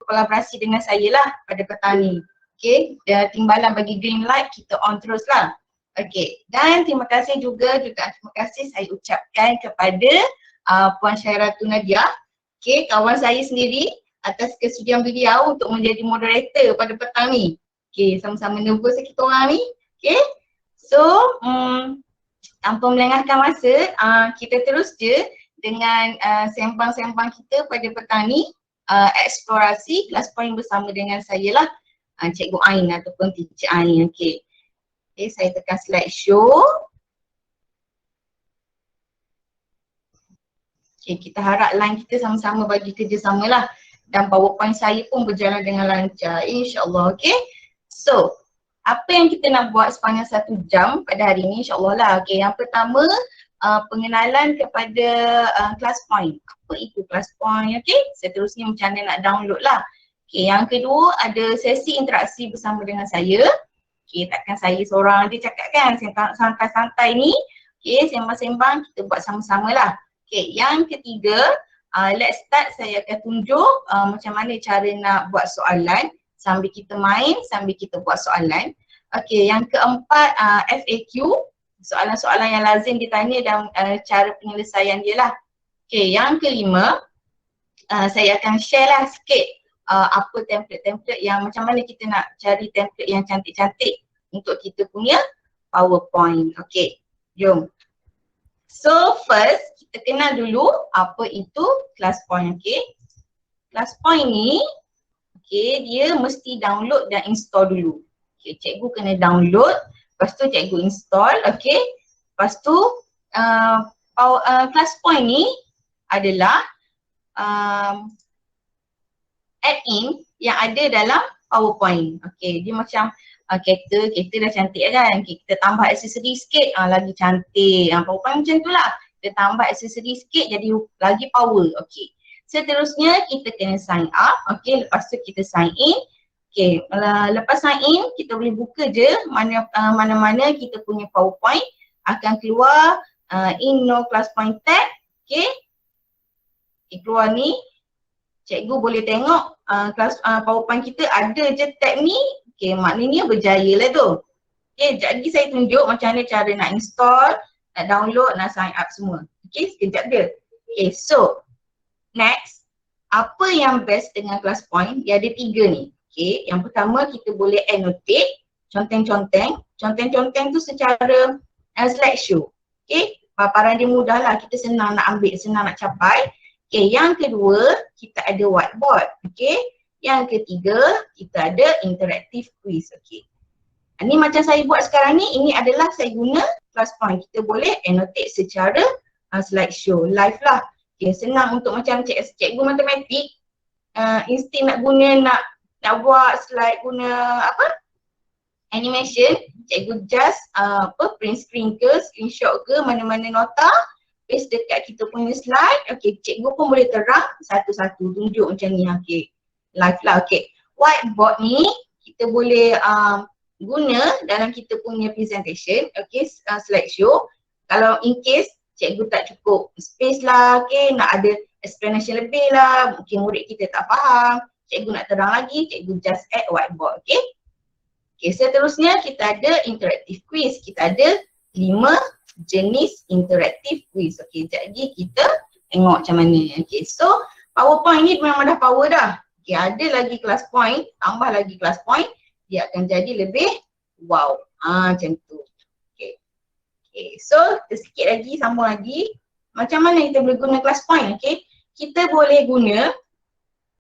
berkolaborasi dengan saya lah pada petang ni. Okay, timbalan bagi green light, kita on terus lah. Okay, dan terima kasih juga terima kasih saya ucapkan kepada Puan Syairatu Nadia, okay, kawan saya sendiri atas kesudian beliau untuk menjadi moderator pada petang ni. Okay, sama-sama nervous kita orang ni. Okay, so tanpa melengahkan masa, kita terus je dengan sembang-sembang kita pada petang ni, eksplorasi kelas point bersama dengan saya lah, Cikgu Ain ataupun Teacher Ain. Okay. Okay, saya tekan slide show. Okay, kita harap line kita sama-sama bagi kerjasama lah. Dan PowerPoint saya pun berjalan dengan lancar, insyaAllah. Okay. So, apa yang kita nak buat sepanjang 1 jam pada hari ni, insyaAllah lah. Okay, yang pertama, pengenalan kepada class point. Apa itu class point? Okay, seterusnya macam mana nak download lah. Okay, yang kedua ada sesi interaksi bersama dengan saya. Okay, takkan saya seorang je cakap kan, santai-santai ni. Okay, sembang-sembang kita buat sama-sama lah. Okay, yang ketiga, let's start. Saya akan tunjuk macam mana cara nak buat soalan sambil kita main, sambil kita buat soalan. Okay, yang keempat, FAQ. Soalan-soalan yang lazim ditanya dan cara penyelesaian dia lah. Okay, yang kelima, saya akan share lah sikit apa template-template yang macam mana kita nak cari template yang cantik-cantik untuk kita punya PowerPoint. Okay, jom. So first, kita kenal dulu apa itu class point. Okay, class point ni, okay, dia mesti download dan install dulu. Okay, cikgu kena download. Lepas tu cikgu install, okay. Lepas tu class point ni adalah add-in yang ada dalam PowerPoint. Okay, dia macam kereta dah cantik kan. Okay, kita tambah aksesori sikit, lagi cantik. PowerPoint macam tu lah. Kita tambah aksesori sikit jadi lagi power. Okay, seterusnya kita kena sign up. Okay, lepas tu kita sign in. Okay, lepas sign in, kita boleh buka je mana-mana kita punya PowerPoint akan keluar in no class point tab. Okay, keluar ni, cikgu boleh tengok kelas PowerPoint kita ada je tab ni. Okay, maknanya berjaya lah tu. Okay, jadi saya tunjuk macam mana cara nak install, nak download, nak sign up semua. Okay, sekejap je. Okay, so next, apa yang best dengan class point? Dia ada 3 ni. Okay, yang pertama kita boleh annotate, conteng-conteng. Conteng-conteng tu secara slideshow. Okay, paparan dia mudah lah, kita senang nak ambil, senang nak capai. Okay, yang kedua kita ada whiteboard. Okay, yang ketiga kita ada interactive quiz. Okay, ini macam saya buat sekarang ni, ini adalah saya guna class point. Kita boleh annotate secara slideshow, live lah. Okay, senang untuk macam cikgu matematik, instinct nak guna, nak buat slide guna apa? Animation, cikgu just print screen ke, screenshot ke, mana-mana nota, paste dekat kita punya slide. Okay, cikgu pun boleh terang satu-satu, tunjuk macam ni. Okay, live lah. Okay, whiteboard ni kita boleh guna dalam kita punya presentation. Okay, slideshow. Kalau in case cikgu tak cukup space lah, okay, nak ada explanation lebih lah, mungkin murid kita tak faham, cikgu nak terang lagi, cikgu just add whiteboard. Okay, okay, seterusnya kita ada interactive quiz. Kita ada 5 jenis interactive quiz. Okay, jadi kita tengok macam mana. Okay, so PowerPoint ni memang dah power dah. Okay, ada lagi class point, tambah lagi class point, dia akan jadi lebih wow. Macam tu. Okay, okay, so sikit lagi, sambung lagi. Macam mana kita boleh guna class point? Okay, kita boleh guna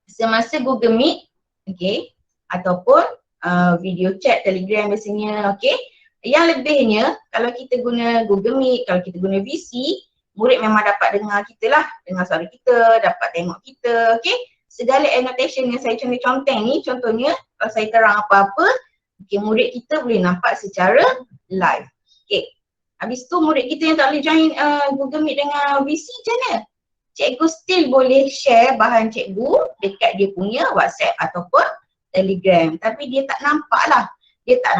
semasa Google Meet, okay, ataupun video chat, Telegram biasanya. Okay, yang lebihnya kalau kita guna Google Meet, kalau kita guna VC, murid memang dapat dengar kita lah, dengar suara kita, dapat tengok kita. Okay, segala annotation yang saya conteng ni, contohnya kalau saya terang apa-apa, okay, murid kita boleh nampak secara live. Okay, habis tu murid kita yang tak boleh join Google Meet dengan VC macam mana? Cikgu still boleh share bahan cikgu dekat dia punya WhatsApp ataupun Telegram, tapi dia tak nampak lah. Dia tak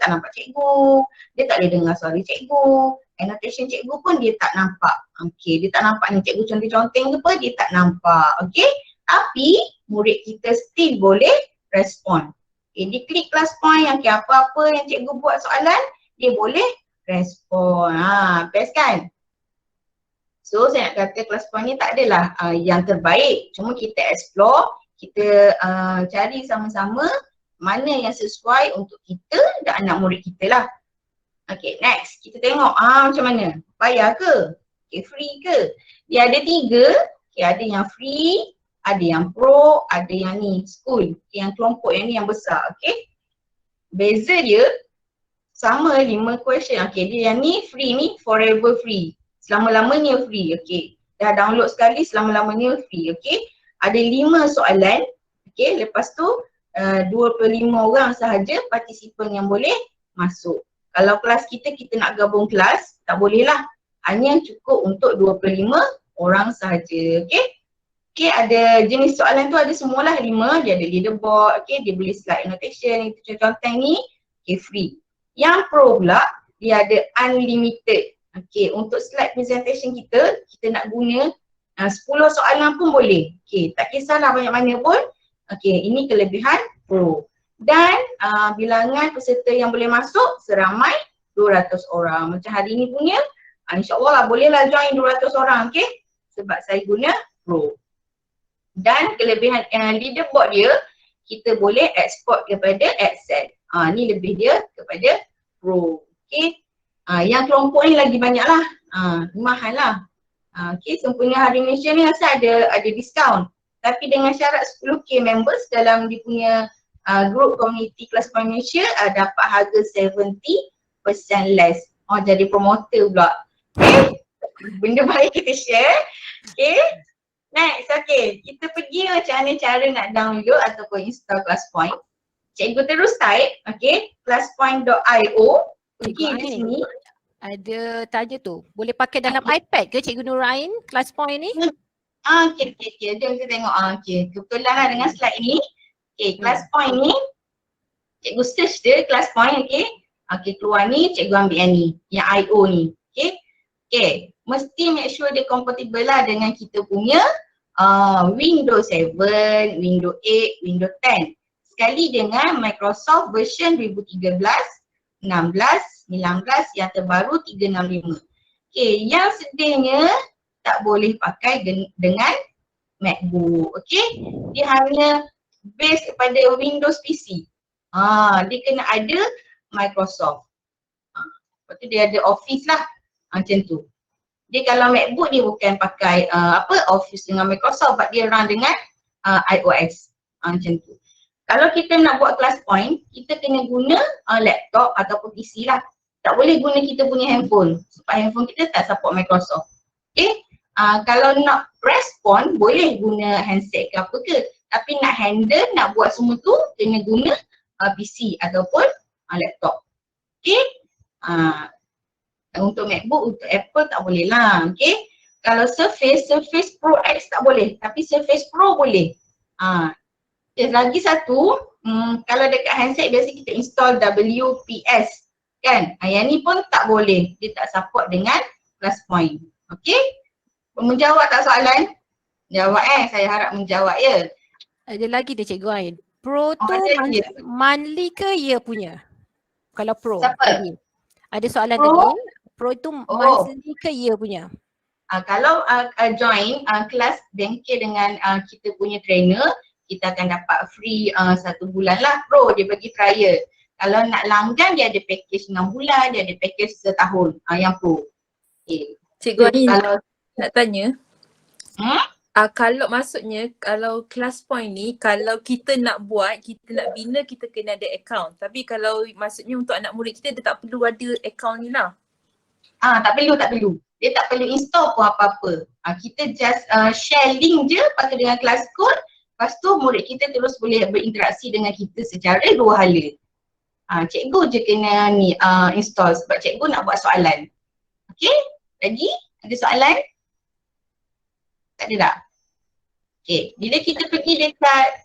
nampak cikgu, dia tak boleh dengar suara cikgu, annotation cikgu pun dia tak nampak. Okay, dia tak nampak ni cikgu conteng-conteng ke apa, dia tak nampak. Okay, tapi murid kita still boleh respon. Okay, dia klik class point, okay, apa-apa yang cikgu buat soalan, dia boleh respon. Best kan? So saya nak kata class point ni tak adalah yang terbaik. Cuma kita explore, kita cari sama-sama mana yang sesuai untuk kita dan anak murid kita lah. Okay, next. Kita tengok macam mana. Bayar ke? Okay, free ke? Dia ada 3. Okay, ada yang free, ada yang pro, ada yang ni, school. Okay, yang kelompok yang ni yang besar. Okay. Beza dia sama 5 question. Okay, dia yang ni free ni forever free. Selama-lamanya free. Okay. Dah download sekali selama-lamanya free. Okay. Ada 5 soalan. Okay, lepas tu 25 orang sahaja partisipan yang boleh masuk. Kalau kelas kita nak gabung kelas, tak boleh lah. Hanya cukup untuk 25 orang sahaja. Okay. Okay, ada jenis soalan tu ada semualah 5. Dia ada leaderboard, okay, dia boleh slide annotation, itu contoh ni, okay, free. Yang pro pula, dia ada unlimited. Okay, untuk slide presentation kita nak guna 10 soalan pun boleh. Okay, tak kisahlah banyak mana pun. Okay, ini kelebihan pro. Dan bilangan peserta yang boleh masuk seramai 200 orang. Macam hari ni punya, insyaAllah lah bolehlah join 200 orang, okay. Sebab saya guna pro. Dan kelebihan leaderboard dia, kita boleh export kepada Excel. Ni lebih dia kepada pro. Okay. Yang kelompok ni lagi banyak lah. Mahal lah. Okay, sempena Hari Malaysia ni rasa ada diskaun. Tapi dengan syarat 10k members dalam dia punya group community Class Point Malaysia dapat harga 70% less. Jadi promoter pula. Okay. Benda baik kita share. Okay. Next, okay. Kita pergi macam mana cara nak download ataupun install ClassPoint. Cikgu terus type, okay, classpoint.io. Pergi di sini. Ada tanya tu, boleh pakai dalam iPad ke Cikgu Nurain ClassPoint ni? Okay. Jom kita tengok. Okay, kebetulan lah dengan slide ni. Okay, ClassPoint ni, cikgu search dia ClassPoint, okay. Okay, keluar ni, cikgu ambil yang ni, yang IO ni, okay. Okay, mesti make sure dia compatible lah dengan kita punya Windows 7, Windows 8, Windows 10. Sekali dengan Microsoft version 2013, 16, 19 yang terbaru 365. Okay, yang sedihnya tak boleh pakai dengan MacBook. Okay, dia hanya base kepada Windows PC. Dia kena ada Microsoft. Lepas tu dia ada Office lah. Macam tu. Dia kalau MacBook dia bukan pakai Office dengan Microsoft, but dia run dengan iOS. Macam tu. Kalau kita nak buat ClassPoint, kita kena guna laptop ataupun PC lah. Tak boleh guna kita punya handphone. Sebab handphone kita tak support Microsoft. Okay. Kalau nak respon, boleh guna handset ke apa ke. Tapi nak handle, nak buat semua tu, kena guna PC ataupun laptop. Okay. Untuk MacBook, untuk Apple tak boleh lah, okay. Kalau Surface Pro X tak boleh, tapi Surface Pro boleh. Okay, lagi satu, kalau dekat handset biasa kita install WPS, kan. Yang ni pun tak boleh, dia tak support dengan ClassPoint, okay. Menjawab tak soalan? Jawab saya harap menjawab ya. Ada lagi dia Cikgu Ain. Pro tu monthly ke year punya? Kalau Pro. Siapa? Ada soalan tadi. Pro itu monthly ke year punya? Kalau join kelas bengkel dengan kita punya trainer, kita akan dapat free 1 bulan lah Pro, dia bagi trial. Kalau nak langgan dia ada package 6 bulan, dia ada package setahun yang Pro. Okay. Cikgu Ain nak tanya. Kalau maksudnya kalau ClassPoint ni kalau kita nak buat, kita nak bina, kita kena ada account. Tapi kalau maksudnya untuk anak murid kita dia tak perlu ada account ni lah. Tak perlu. Dia tak perlu install pun apa-apa. Kita just share link je pakai dengan class code. Lepas tu murid kita terus boleh berinteraksi dengan kita secara 2 hala. Cikgu je kena ni install sebab cikgu nak buat soalan. Okay? Lagi? Ada soalan? Tak ada tak? Okay. Bila kita pergi dekat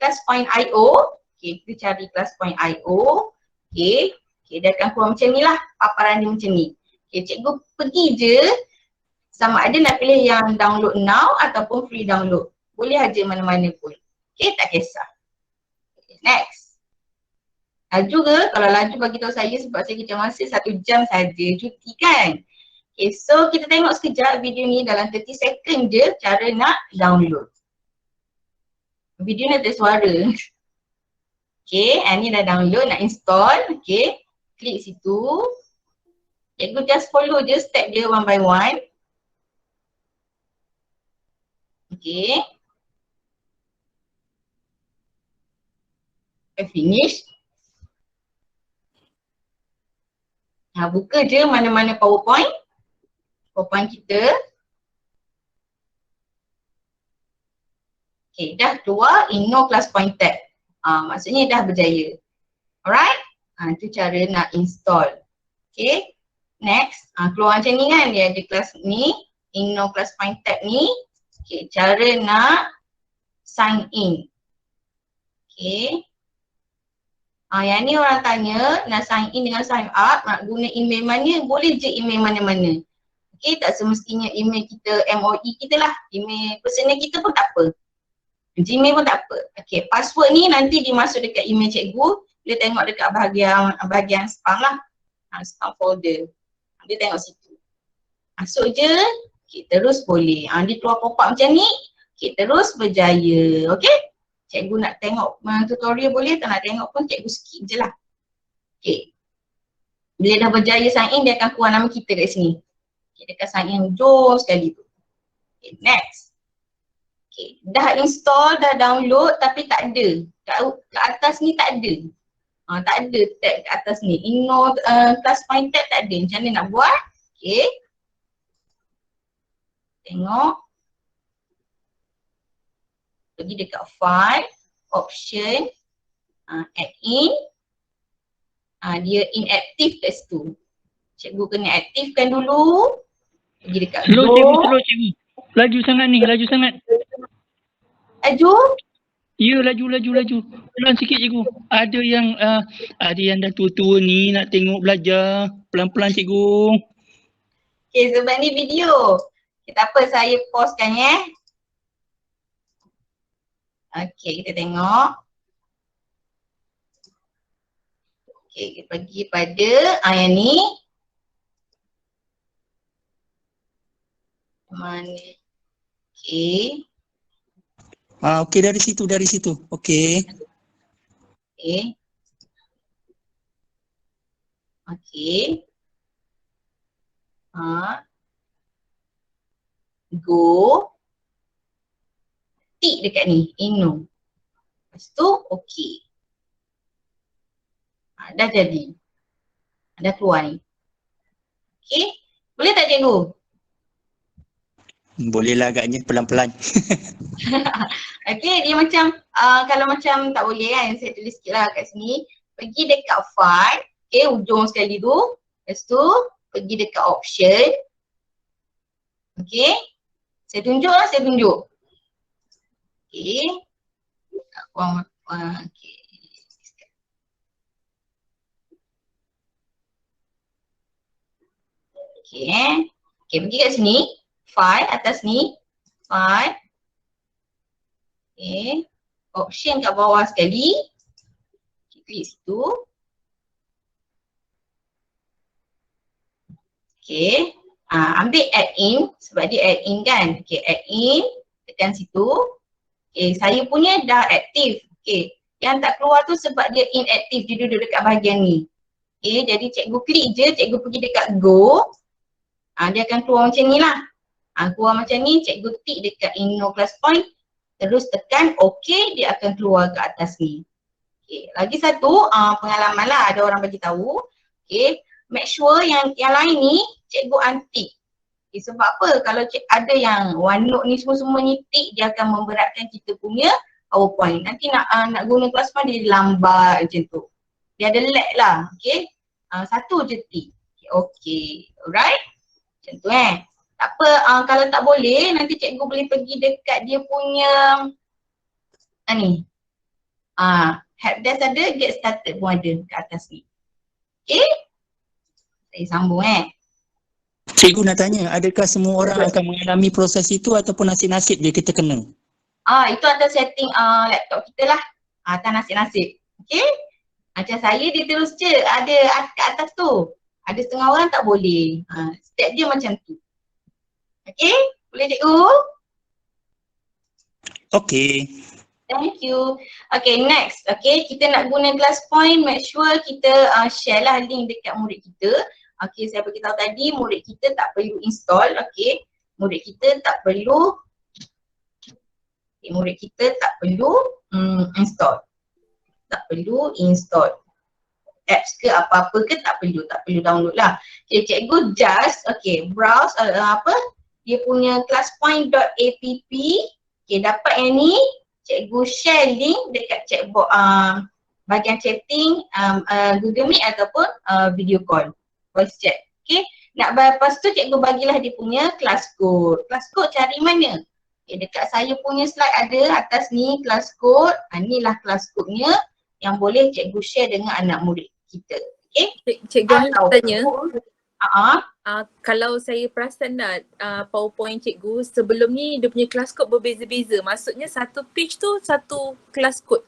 ClassPoint.io, okay, kita cari ClassPoint.io. Okay. Dia akan keluar macam ni lah, paparan dia macam ni. Okay, cikgu pergi je sama ada nak pilih yang download now ataupun free download. Boleh aja mana-mana pun. Okay, tak kisah. Okay, next. Laju ke? Kalau laju bagi tahu saya sebab saya kerja masa 1 jam saja cuti kan. Okay, so kita tengok sekejap video ni dalam 30 second je cara nak download. Video ni ada suara. Okay, ni dah download, nak install. Okay, klik situ. Cikgu just follow je step dia one by one. Okay. Finish. Buka je mana-mana PowerPoint kita. Okay, dah keluar Inno Class Point tab. Maksudnya dah berjaya. Alright? Itu cara nak install. Okay. Next, keluar macam ni kan, dia ada kelas ni, Inno Class Point tab ni. Okay, cara nak sign in. Okay. Yang ni orang tanya nak sign in dengan sign up, nak guna email mana, boleh je email mana-mana. Okay, tak semestinya email kita MOE kita lah, email personal kita pun tak apa. Gmail pun tak apa. Okay, password ni nanti dimasuk dekat email cikgu, dia tengok dekat bahagian spam lah. Spam folder. Dia tengok situ. Masuk je, okay, terus boleh. Dia keluar pop-up macam ni, okay, terus berjaya. Okay? Cikgu nak tengok tutorial boleh, tak nak tengok pun cikgu skip je lah. Okay. Bila dah berjaya sign in, dia akan keluar nama kita kat sini. Okay, dia akan sign in jom sekali tu. Okay, next. Okay, dah install, dah download tapi tak ada. Kat atas ni tak ada. Tak ada tab kat atas ni. Inno Class Point tab tak ada. Macam mana nak buat? Okay. Tengok. Pergi dekat file, option, add in. Dia inactive kat situ. Cikgu kena aktifkan dulu. Pergi dekat slow cikgu. Laju sangat ni, laju sangat. Laju? Ya, laju. Pelan sikit cikgu. Ada yang dah tua-tua ni nak tengok belajar. Pelan-pelan cikgu. Okay, sebab ni video. Okay, tak apa, saya pauskan ya. Okay, kita tengok. Okay, kita pergi pada yang ni. Mana? Okay. Okey, dari situ. Okey. Okay. Okay. Go. Tik dekat ni, Inno. Lepas tu, okay. Dah jadi. Dah keluar ni. Okay. Boleh tak cikgu? Bolehlah agaknya pelan-pelan. Okay, dia macam kalau macam tak boleh kan, saya tulis sikit lah kat sini. Pergi dekat file, okay, ujung sekali tu. Lepas tu, pergi dekat option. Okay, saya tunjuk. Okay. Okay. Okay. Okay, pergi kat sini. File atas ni. File. Okay. Option kat bawah sekali. Klik situ. Okay. Ambil add in sebab dia add in kan. Okay, add in. Tekan situ. Okay, saya punya dah aktif. Okay. Yang tak keluar tu sebab dia inactive, dia duduk dekat bahagian ni. Okay, jadi cikgu klik je, cikgu pergi dekat go. Dia akan keluar macam ni lah. Keluar macam ni, cikgu tik dekat Inno Class Point. Terus tekan OK, dia akan keluar ke atas ni. Okay, lagi satu pengalaman lah, ada orang bagi tahu. Okay, make sure yang lain ni cikgu untick. Okay, sebab apa? Kalau ada yang OneNote ni semua ni tik, dia akan memberatkan kita punya PowerPoint. Nanti nak guna Class Point dia lambat macam tu. Dia ada lag lah. Okay, satu je tik. Okay, alright. Macam tu tak apa, kalau tak boleh nanti cikgu boleh pergi dekat dia punya ni. Helpdesk ada, get started pun ada kat atas ni. Okay? Saya sambung Cikgu nak tanya, adakah semua orang akan mengalami proses itu ataupun nasib-nasib dia kita kena? Itu atas setting laptop kita lah. Atas nasib-nasib. Okay. Macam saya dia terus je ada kat atas tu. Ada setengah orang tak boleh. Step dia macam tu. Okay. Boleh cikgu? Okay. Thank you. Okay, next. Okay, kita nak guna class point. Make sure kita share lah link dekat murid kita. Okay, saya beritahu tadi murid kita tak perlu install. Okay, murid kita tak perlu install. Tak perlu install. Apps ke apa-apa ke tak perlu download lah. Okay, cikgu just browse dia punya classpoint.app. Okay, dapat yang ni, cikgu share link dekat chatbot bahagian chatting Google Meet ataupun video call, voice chat. Okay, nak lepas tu cikgu bagilah dia punya class code. Class code cari mana? Okay, dekat saya punya slide ada atas ni class code. Inilah class code-nya yang boleh cikgu share dengan anak murid kita. Okay. Cikgu tanya. Kalau saya perasan tak PowerPoint cikgu sebelum ni dia punya class code berbeza-beza. Maksudnya satu page tu satu class code.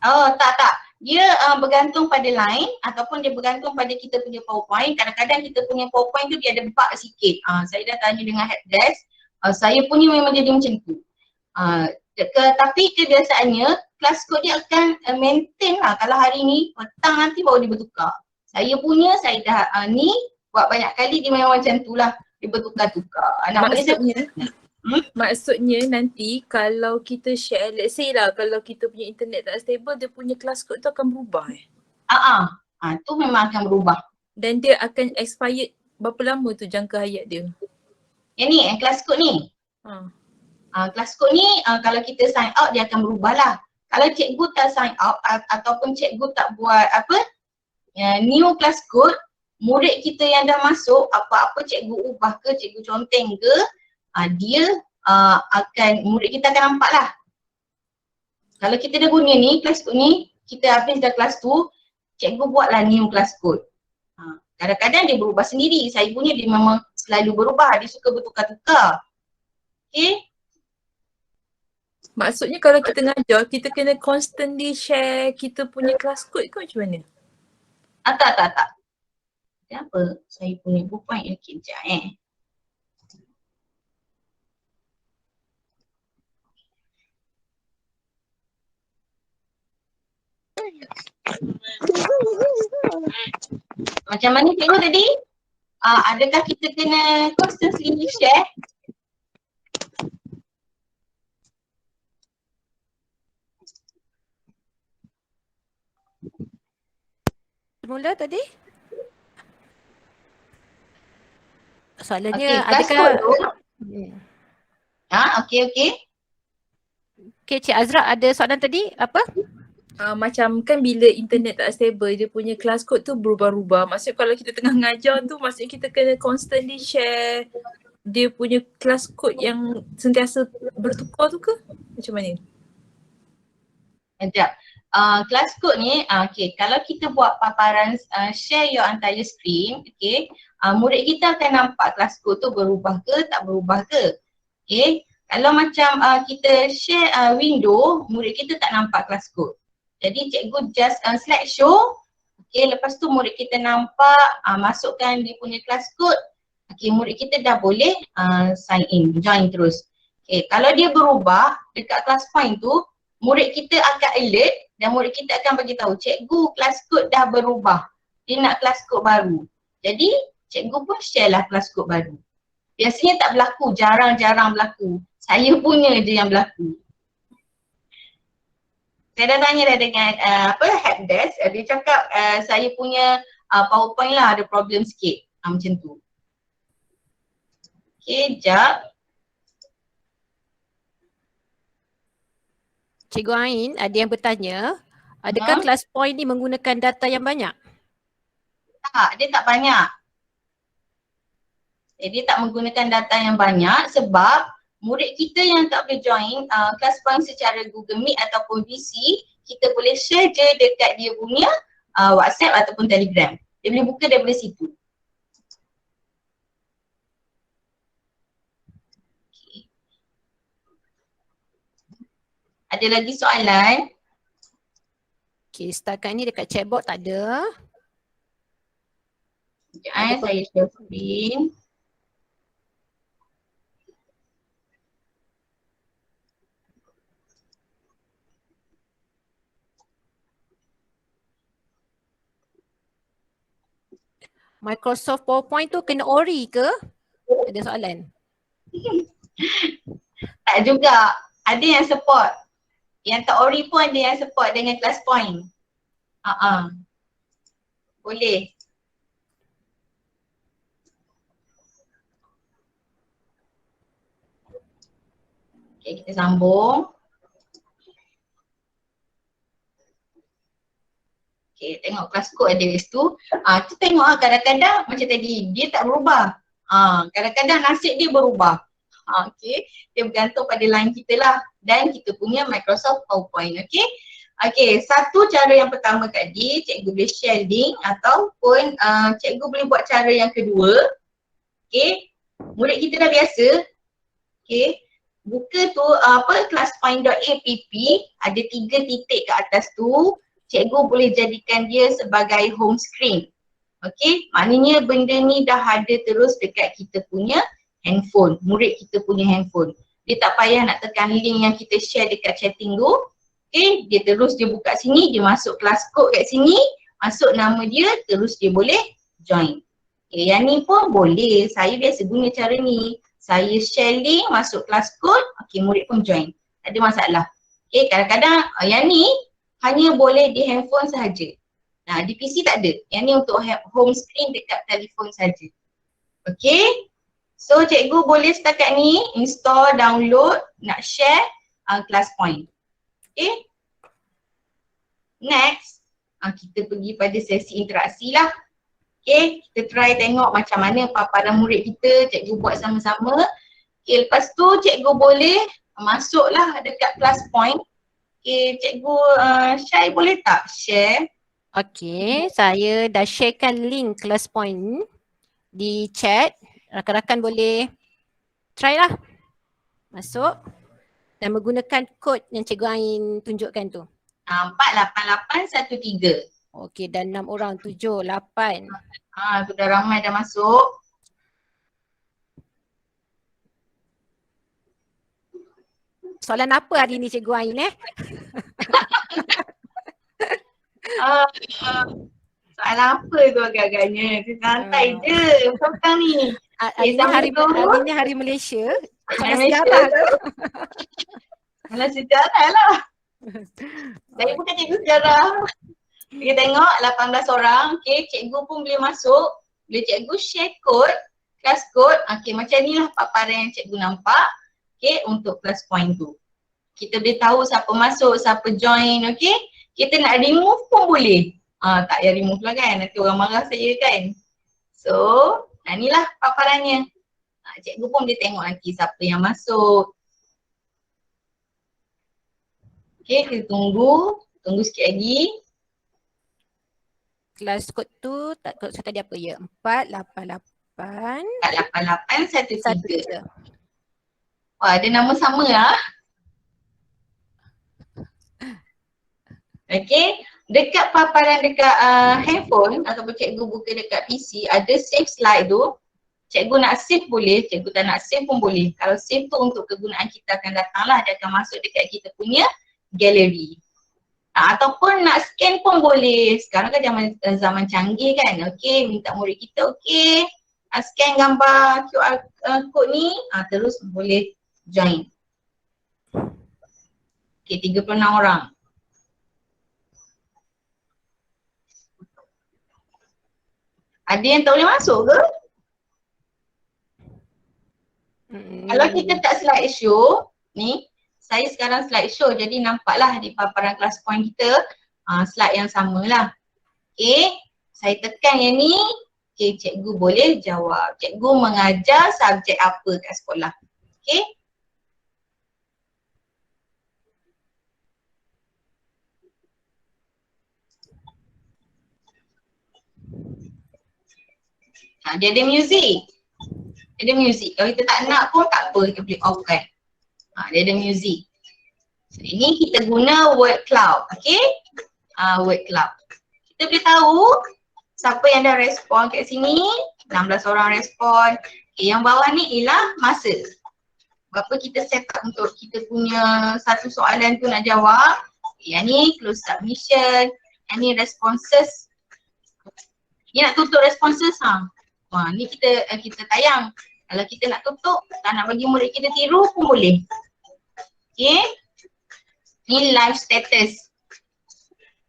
Tak. Dia bergantung pada line ataupun dia bergantung pada kita punya PowerPoint. Kadang-kadang kita punya PowerPoint tu dia ada bug sikit. Saya dah tanya dengan helpdesk. Saya punya memang jadi macam tu. Tapi kebiasaannya class code dia akan maintain lah. Kalau hari ni, petang nanti baru dia bertukar. Saya punya, saya dah ni buat banyak kali dia memang macam tu lah. Dia bertukar-tukar. Maksudnya nanti kalau kita share, let's say lah kalau kita punya internet tak stable, dia punya class code tu akan berubah tu memang akan berubah. Dan dia akan expired berapa lama tu jangka hayat dia? Yang ni, class code ni. Class code ni kalau kita sign out dia akan berubah lah. Kalau cikgu tak sign out ataupun cikgu tak buat new class code, murid kita yang dah masuk apa-apa cikgu ubah ke, cikgu conteng ke, dia murid kita akan nampak lah. Kalau kita dah guna ni, class code ni, kita habis dah kelas tu, cikgu buatlah new class code. Kadang-kadang dia berubah sendiri, saya punya dia memang selalu berubah, dia suka bertukar-tukar. Okay. Maksudnya kalau kita ngajar, kita kena constantly share kita punya class code ke macam mana? Tak. Kenapa? Saya punya PowerPoint yang kejap Macam mana cikgu tadi? Adakah kita kena constantly share? Mula tadi? Soalannya adakah okey. Okay, Cik Azra ada soalan tadi apa? Macam kan bila internet tak stable, dia punya class code tu berubah-ubah. Maksudnya kalau kita tengah ngajar tu, maksudnya kita kena constantly share dia punya class code yang sentiasa bertukar tu ke? Macam mana? Sekejap. Class code ni, kalau kita buat paparan share your entire screen, murid kita akan nampak class code tu berubah ke tak berubah ke. Kalau macam kita share window, murid kita tak nampak class code. Jadi cikgu just slideshow, lepas tu murid kita nampak, masukkan dia punya class code, murid kita dah boleh sign in, join terus. Kalau dia berubah dekat class point tu, murid kita akan alert dan murid kita akan bagi tahu, cikgu class code dah berubah, dia nak class code baru. Jadi cikgu pun share lah class code baru. Biasanya tak berlaku, jarang-jarang berlaku. Saya punya je yang berlaku. Saya dah tanya dah dengan helpdesk, dia cakap saya punya PowerPoint lah ada problem sikit. Macam tu. Jap. Cikgu Ain, ada yang bertanya, adakah class point ni menggunakan data yang banyak? Tak, dia tak banyak. Dia tak menggunakan data yang banyak sebab murid kita yang tak boleh join class point secara Google Meet ataupun VC, kita boleh share je dekat dia punya WhatsApp ataupun Telegram. Dia boleh buka daripada situ. Ada lagi soalan? Okay, setakat ni dekat chatbot tak ada. Sekejap saya share screen. Microsoft PowerPoint tu kena ori ke? Ada soalan. Tak juga. Ada yang support. Yang tak ori pun ada yang support dengan ClassPoint. Boleh. Okay, kita sambung. Okay, tengok kelas kod ada kat situ. Kita tengok kadang-kadang macam tadi, dia tak berubah. Kadang-kadang nasib dia berubah. Okay, dia bergantung pada line kita lah. Dan kita punya Microsoft PowerPoint, okay. Okay, satu cara yang pertama tadi, cikgu boleh share link ataupun cikgu boleh buat cara yang kedua. Okay, murid kita dah biasa. Okay, buka tu classpoint.app, ada 3 titik ke atas tu. Cikgu boleh jadikan dia sebagai home screen. Okay, maknanya benda ni dah ada terus dekat kita punya handphone, murid kita punya handphone. Dia tak payah nak tekan link yang kita share dekat chatting tu. Okay, dia terus dia buka sini, dia masuk kelas code kat sini, masuk nama dia, terus dia boleh join. Okay, yang ni pun boleh, saya biasa guna cara ni. Saya share link, masuk kelas code, okay, murid pun join. Tak ada masalah. Okay, kadang-kadang yang ni hanya boleh di handphone sahaja. Nah, di PC tak ada. Yang ni untuk home screen dekat telefon sahaja. Okay. So, cikgu boleh setakat ni install, download, nak share ClassPoint. Okay. Next, kita pergi pada sesi interaksi lah. Okay, kita try tengok macam mana paparan murid kita, cikgu buat sama-sama. Okay, lepas tu cikgu boleh masuklah dekat ClassPoint. Okay, cikgu Syai boleh tak share? Okay, saya dah sharekan link ClassPoint di chat. Rakan-rakan boleh try lah. Masuk dan menggunakan kod yang cikgu Ain tunjukkan tu. 48813. Okay, dan 6 orang, 7, 8. Sudah ramai dah masuk. Soalan apa hari ni cikgu Ain Soalan apa tu agak-agaknya? Santai je petang ni. Hari ni hari Malaysia. Soalan Malaysia sejarah ke? Soalan sejarah lah. Saya bukan cikgu sejarah. Kita tengok 18 orang. Okay, cikgu pun boleh masuk. Boleh cikgu share code, kelas code. Okay, macam ni lah paparan yang cikgu nampak. Okay, untuk ClassPoint tu. Kita boleh tahu siapa masuk, siapa join, okay. Kita nak remove pun boleh. Tak payah remove lah kan, nanti orang marah saya kan. So, inilah paparannya. Cikgu pun boleh tengok nanti siapa yang masuk. Okay, kita tunggu sikit lagi. Kelas kod tu, kod saya tadi apa ya? 488 48813. Wah, ada nama sama lah. Okay, dekat paparan dekat handphone ataupun cikgu buka dekat PC, ada save slide tu. Cikgu nak save boleh, cikgu tak nak save pun boleh. Kalau save tu untuk kegunaan kita akan datang lah, dia akan masuk dekat kita punya gallery. Ataupun nak scan pun boleh. Sekarang kan zaman canggih kan. Okay, minta murid kita okay, scan gambar QR code ni, terus boleh join. Okay, 36 orang. Ada yang tak boleh masuk ke? Kalau kita tak slideshow, ni saya sekarang slideshow jadi nampaklah di paparan ClassPoint kita slide yang samalah. Okay, saya tekan yang ni, okay, cikgu boleh jawab. Cikgu mengajar subjek apa kat sekolah. Okay. Dia ada music. Dia ada music. Kalau kita tak nak pun tak apa, kita boleh off kan. Dia ada music. Ini kita guna word cloud. Okay. Word cloud. Kita boleh tahu siapa yang dah respon kat sini. 16 orang respon. Okay, yang bawah ni ialah masa. Berapa kita set up untuk kita punya satu soalan tu nak jawab. Yang ni close submission. Yang ni responses. Ni nak tutup responses ni kita tayang. Kalau kita nak tutup, tak nak bagi murid kita tiru pun boleh. Okay. Ni live status.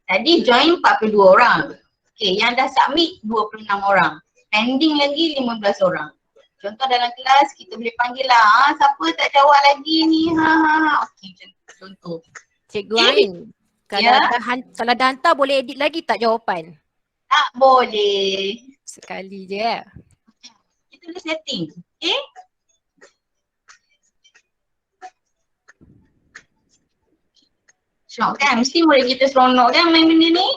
Tadi join 42 orang. Okay, yang dah submit 26 orang. Pending lagi 15 orang. Contoh dalam kelas kita boleh panggil lah, siapa tak jawab lagi ni, Okay, contoh. Cikgu Ain, kalau dah hantar boleh edit lagi tak jawapan? Tak boleh. Sekali je. Kita boleh setting. Okay. Seronok kan? Mesti murid kita seronok kan main benda ni?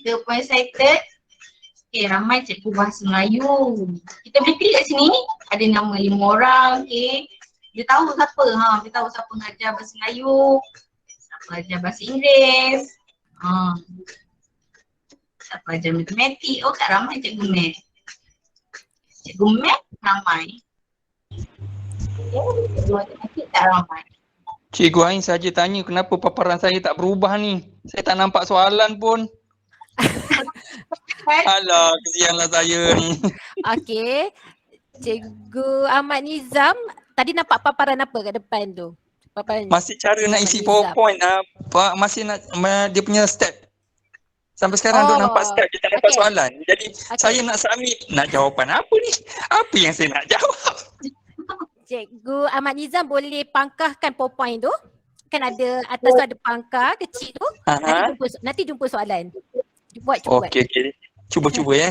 Kita pun excited. Okay, ramai cikgu bahasa Melayu. Kita boleh pilih kat sini, ada nama 5 orang, okay. Dia tahu siapa, dia tahu siapa mengajar bahasa Melayu, siapa ajar bahasa Inggeris, siapa ajar matematik. Oh, tak ramai cikgu Mat. Cikgu Mat ramai. Okay, cikgu matematik tak ramai. Cikgu Ain saja tanya kenapa paparan saya tak berubah ni. Saya tak nampak soalan pun. Alah, kesianlah saya ni. Okey. Cikgu Ahmad Nizam, tadi nampak paparan apa kat depan tu? Paparan Masih cara nak isi PowerPoint, Pak, masih nak dia punya step. Sampai sekarang duk nampak step, kita nampak soalan. Jadi saya nak submit, nak jawapan apa ni? Apa yang saya nak jawab? Cikgu Ahmad Nizam boleh pangkahkan PowerPoint tu. Kan ada atas tu ada pangkah kecil tu. Nanti jumpa soalan. Cuba. Okey. Cuba ya.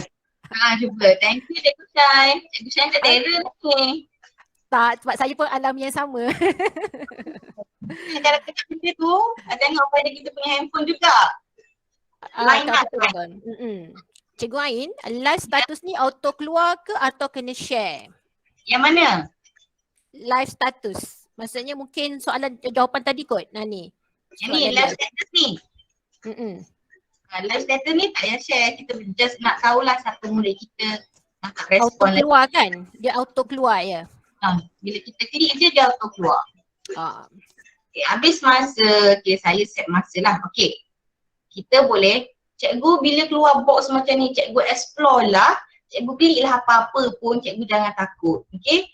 Cuba. Thank you Cikgu Shai. Cikgu Shai tak terror ni. Tak, sebab saya pun alam yang sama. Cara kerja kita tu, tengok pada kita punya handphone juga. Line up kan. Cikgu Ain, live status ni auto keluar ke atau kena share? Yang mana? Live status. Maksudnya mungkin soalan jawapan tadi kot. Ni. Yang ni live status ni. Live status ni tak payah share. Kita just nak tahulah siapa murid kita nak respon. Auto keluar kan? Dia auto keluar ya? Bila kita klik je dia auto keluar. Okay, habis masa. Okay, saya set masa lah. Okay. Kita boleh, cikgu bila keluar box macam ni, cikgu explore lah. Cikgu klik lah apa-apa pun, cikgu jangan takut. Okay.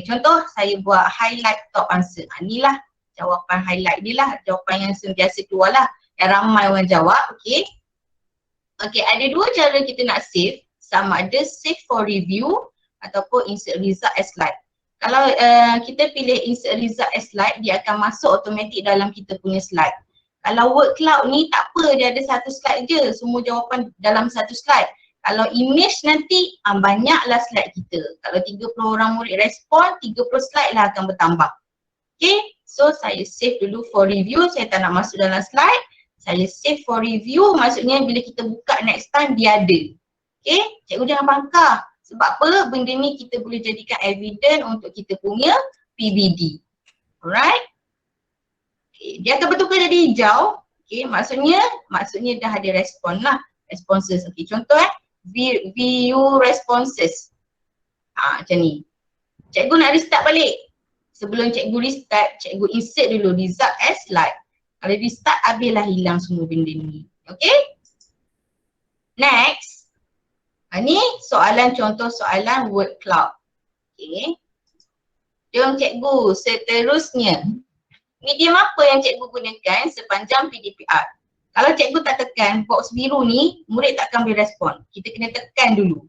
Contoh saya buat highlight top answer. Inilah jawapan highlight ni lah. Jawapan yang sentiasa keluar lah. Yang ramai orang jawab. Okay. Okay, ada dua cara kita nak save. Sama ada save for review ataupun insert result as slide. Kalau kita pilih insert result as slide, dia akan masuk automatik dalam kita punya slide. Kalau word cloud ni tak apa, dia ada satu slide je. Semua jawapan dalam satu slide. Kalau image nanti banyaklah slide kita. Kalau 30 orang murid respon, 30 slide lah akan bertambah. Okay, so saya save dulu for review. Saya tak nak masuk dalam slide. Saya save for review, maksudnya bila kita buka next time dia ada. Okay, cikgu jangan bangkah. Sebab apa? Benda ni kita boleh jadikan evidence untuk kita punya PBD. Alright. Okay, dia akan bertukar jadi hijau. Okay, maksudnya dah ada respon lah. Responses. Okay, contoh view responses. Macam ni. Cikgu nak restart balik. Sebelum cikgu restart, cikgu insert dulu result as slide. Kalau restart, habislah hilang semua benda ni. Okay. Next. Ni soalan contoh soalan word cloud. Okay. Jom cikgu, seterusnya. Medium apa yang cikgu gunakan sepanjang PDPR? Kalau cikgu tak tekan box biru ni, murid tak akan boleh respon. Kita kena tekan dulu.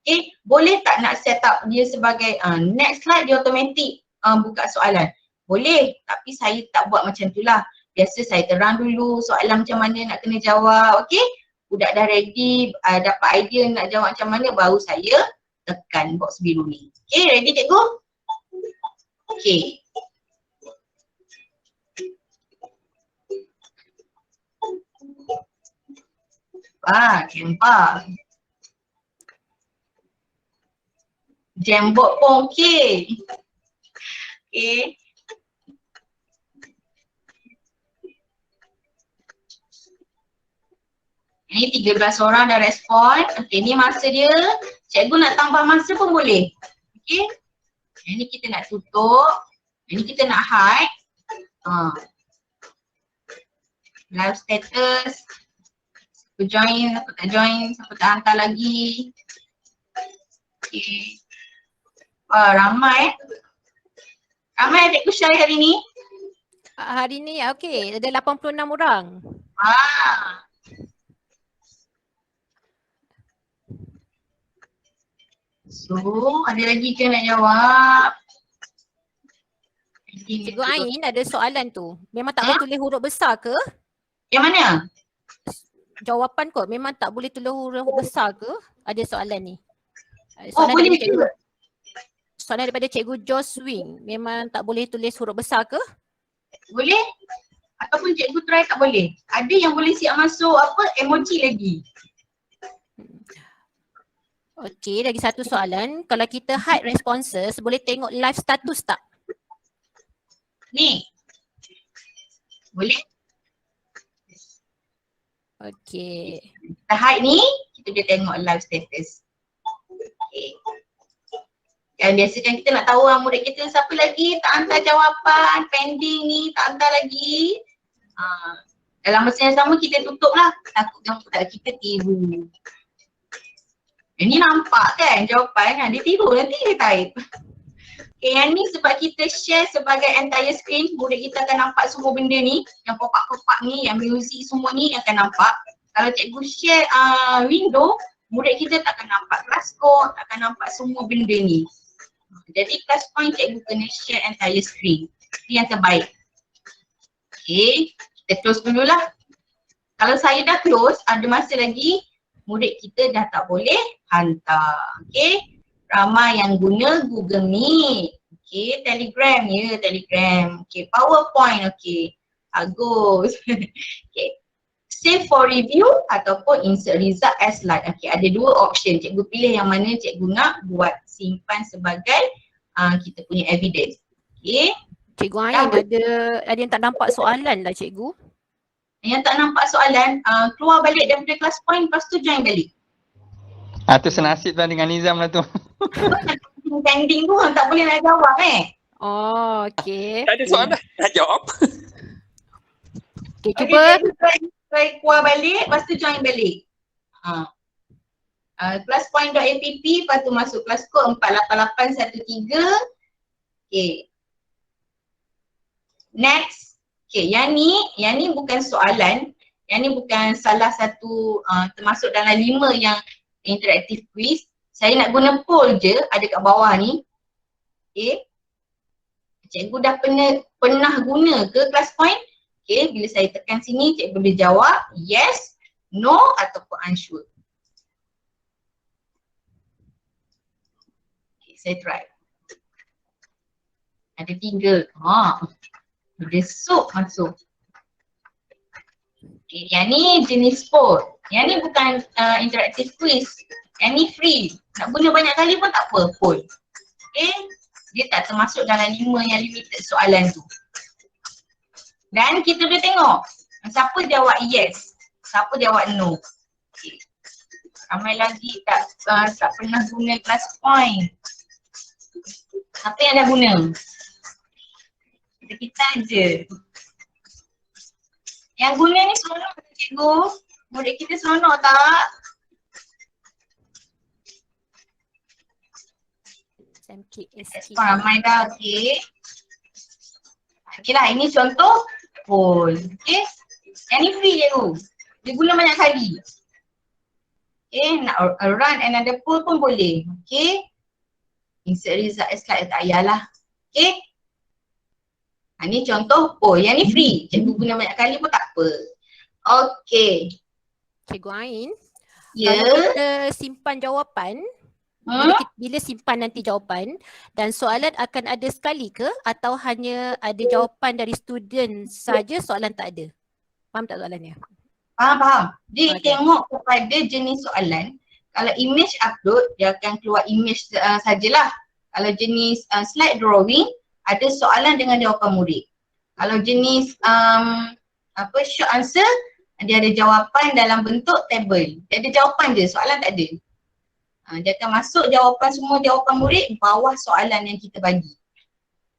Okay, boleh tak nak set up dia sebagai next slide dia automatik buka soalan? Boleh, tapi saya tak buat macam tu lah. Biasa saya terang dulu soalan macam mana nak kena jawab. Okay, budak dah ready, dapat idea nak jawab macam mana, baru saya tekan box biru ni. Okay, ready cikgu? Okay. Nampak. Jamboard pun okey. Okay. Ini 13 orang dah respon. Okey, ni masa dia. Cikgu nak tambah masa pun boleh. Okey. Ini kita nak tutup. Ini kita nak hide. Live status. Siapa join, siapa tak join, siapa tak hantar lagi. Okey. Wah, ramai. Ramai cikgu share hari ni. Hari ni okey, ada 86 orang. So, ada lagi ke nak jawab? Cikgu Ain ada soalan tu. Memang tak boleh tulis huruf besar ke? Yang mana? Jawapan kot memang tak boleh tulis huruf besar ke? Ada soalan ni. Oh, boleh ke? Soalan daripada Cikgu Joswing. Memang tak boleh tulis huruf besar ke? Boleh. Ataupun cikgu try tak boleh. Ada yang boleh siap masuk emoji lagi. Okey, lagi satu soalan. Kalau kita hide responses, boleh tengok live status tak? Ni. Boleh. Okey. Kita hide ni, kita boleh tengok live status. Okay. Dan biasa kan kita nak tahu murid kita siapa lagi tak hantar jawapan, pending ni tak hantar lagi. Dalam masa yang sama kita tutup lah. Takut kita tiru. Ini nampak kan jawapan, dia tiru nanti dia type. Okay, yang ni sebab kita share sebagai entire screen, murid kita akan nampak semua benda ni. Yang pop-up ni, yang music semua ni akan nampak. Kalau cikgu share window, murid kita tak akan nampak class code, tak akan nampak semua benda ni. Jadi class point cikgu kena share entire screen. Itu yang terbaik. Okay, kita close dululah. Kalau saya dah close, ada masa lagi, murid kita dah tak boleh hantar. Okay, ramai yang guna Google Meet. Okay, Telegram ya, Telegram. Okay, PowerPoint. Okay, bagus. Okay, save for review ataupun insert result as slide. Okay, ada dua option. Cikgu pilih yang mana cikgu nak buat simpan sebagai kita punya evidence. Okay. Cikgu Ain ada yang tak nampak soalan lah cikgu. Yang tak nampak soalan, keluar balik daripada class point, lepas tu join balik. Tu senasib lah dengan Nizam lah tu. Pending tu tak boleh nak jawab Oh, okey. Tak ada soalan nak jawab. Okay, cuba. Try keluar balik, lepas tu join balik. Classpoint.app, lepas tu masuk class code 48813. Okay. Next. Okay, yang ni bukan soalan. Yang ni bukan salah satu termasuk dalam 5 yang interactive quiz. Saya nak guna poll je, ada kat bawah ni. Okay. Cikgu dah pernah guna ke Classpoint? Okay, bila saya tekan sini, cikgu boleh jawab yes, no ataupun unsure. Okay, saya try. Ada 3. Dia masuk. Okay, yang ni jenis poll. Yang ni bukan interactive quiz. Yang ni free. Nak guna banyak kali pun tak apa, poll. Okay, dia tak termasuk dalam 5 yang limited soalan tu. Dan kita boleh tengok siapa jawab yes, siapa jawab no. Okay. Ramai lagi tak pernah guna Classpoint. Siapa yang dah guna? Kita je. Yang guna ni seronok tak cikgu? Murid kita seronok tak? Ramai dah, okey. Okey lah, ini contoh poll. Okey. Yang ni free je tu. Dia guna banyak kali. Okey, nak run another poll pun boleh. Okey. Insert result as slide, tak payahlah. Okey. Ni contoh poll. Yang ni free. Cikgu guna banyak kali pun tak apa. Okey. Cikgu Ain. Ya. Kalau kita simpan jawapan, bila simpan nanti jawapan dan soalan akan ada sekali ke atau hanya ada jawapan dari student saja, soalan tak ada? Faham tak soalannya? Faham. Dia tengok kepada jenis soalan. Kalau image upload, dia akan keluar image sajalah. Kalau jenis slide drawing, ada soalan dengan jawapan murid. Kalau jenis short answer, dia ada jawapan dalam bentuk table. Dia ada jawapan je, soalan tak ada. Dia akan masuk jawapan semua jawapan murid bawah soalan yang kita bagi.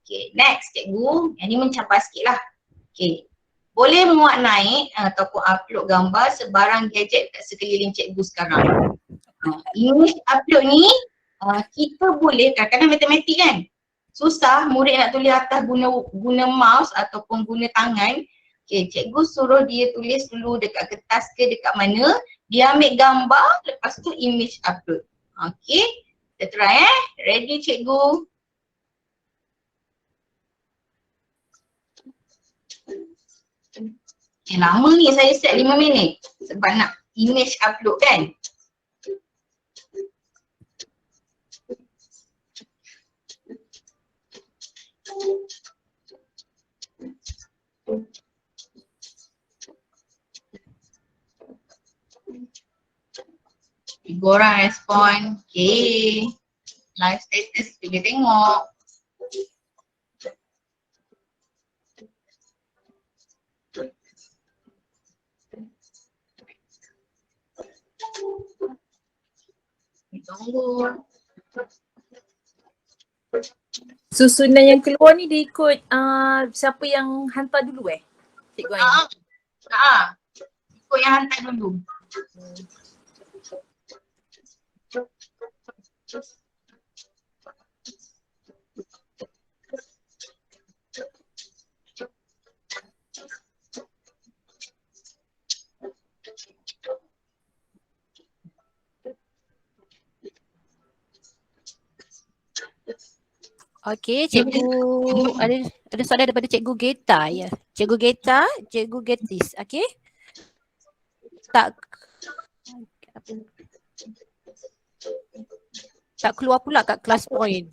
Okay, next cikgu. Yang ni mencabar sikit lah. Okay. Boleh muat naik ataupun upload gambar sebarang gadget kat sekeliling cikgu sekarang. Image upload ni kita boleh, kadang-kadang matematik kan. Susah murid nak tulis atas guna mouse ataupun guna tangan. Okay, cikgu suruh dia tulis dulu dekat kertas ke dekat mana. Dia ambil gambar, lepas tu image upload. Okay, kita try Ready cikgu? Lama ni saya set 5 minit sebab nak image upload kan. Tiga orang respon. Okay. Live status boleh tengok. Tunggu. Susunan yang keluar ni dia ikut siapa yang hantar dulu Cikgu Ain? Ikut yang hantar dulu. Okey, cikgu ada soalan daripada cikgu Geta ya. Cikgu Geta, cikgu Getis, okey? Tak keluar pula kat kelas point.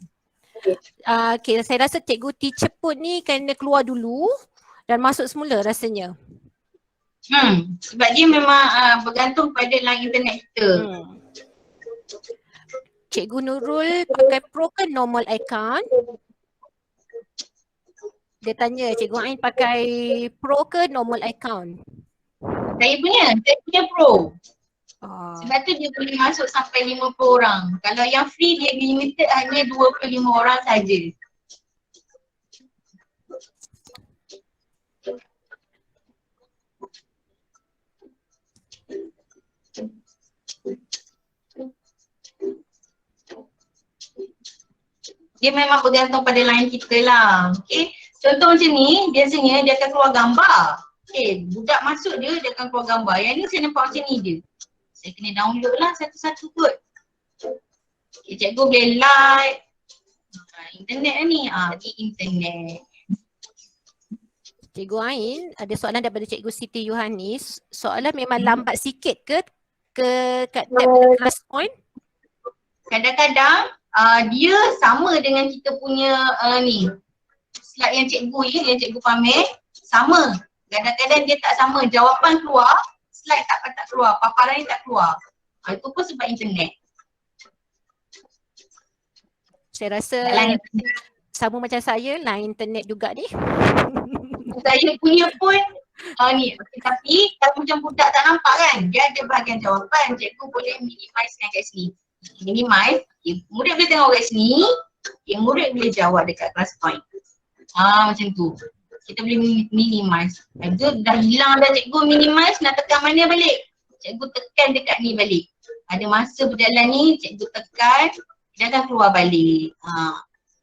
Okey, saya rasa cikgu teacher put ni kena keluar dulu dan masuk semula rasanya. Sebab dia memang bergantung pada line internet kita. Cikgu Nurul pakai pro ke normal account? Dia tanya Cikgu Ain pakai pro ke normal account? Saya punya pro. Sebab tu dia boleh masuk sampai 50 orang. Kalau yang free dia limited hanya 25 orang saja. Dia memang bergantung pada line kita lah. Okay. Contoh macam ni, biasanya dia akan keluar gambar. Okay, budak masuk dia akan keluar gambar. Yang ni saya nampak macam ni je. Saya kena download lah satu-satu kot. Okay, cikgu boleh like. Internet ni, di internet. Cikgu Ain, ada soalan daripada Cikgu Siti Yohanis. Soalan memang lambat sikit ke kat tab class point? Kadang-kadang dia sama dengan kita punya ni slide yang cikgu yang cikgu pamer sama. Kadang-kadang dia tak sama, jawapan keluar, slide tak keluar, paparan ni tak keluar. Itu pun sebab internet. Saya rasa sama macam saya, line internet juga ni. Saya punya pun ni, tapi kalau macam budak tak nampak kan, dia ada bahagian jawapan, cikgu boleh minimizekan kat sini. Minimize, murid boleh tengok kat sini, murid boleh jawab dekat class point. Macam tu. Kita boleh minimize. Itu dah hilang dah cikgu minimize, nak tekan mana balik? Cikgu tekan dekat ni balik. Ada masa berjalan ni, cikgu tekan, dia akan keluar balik.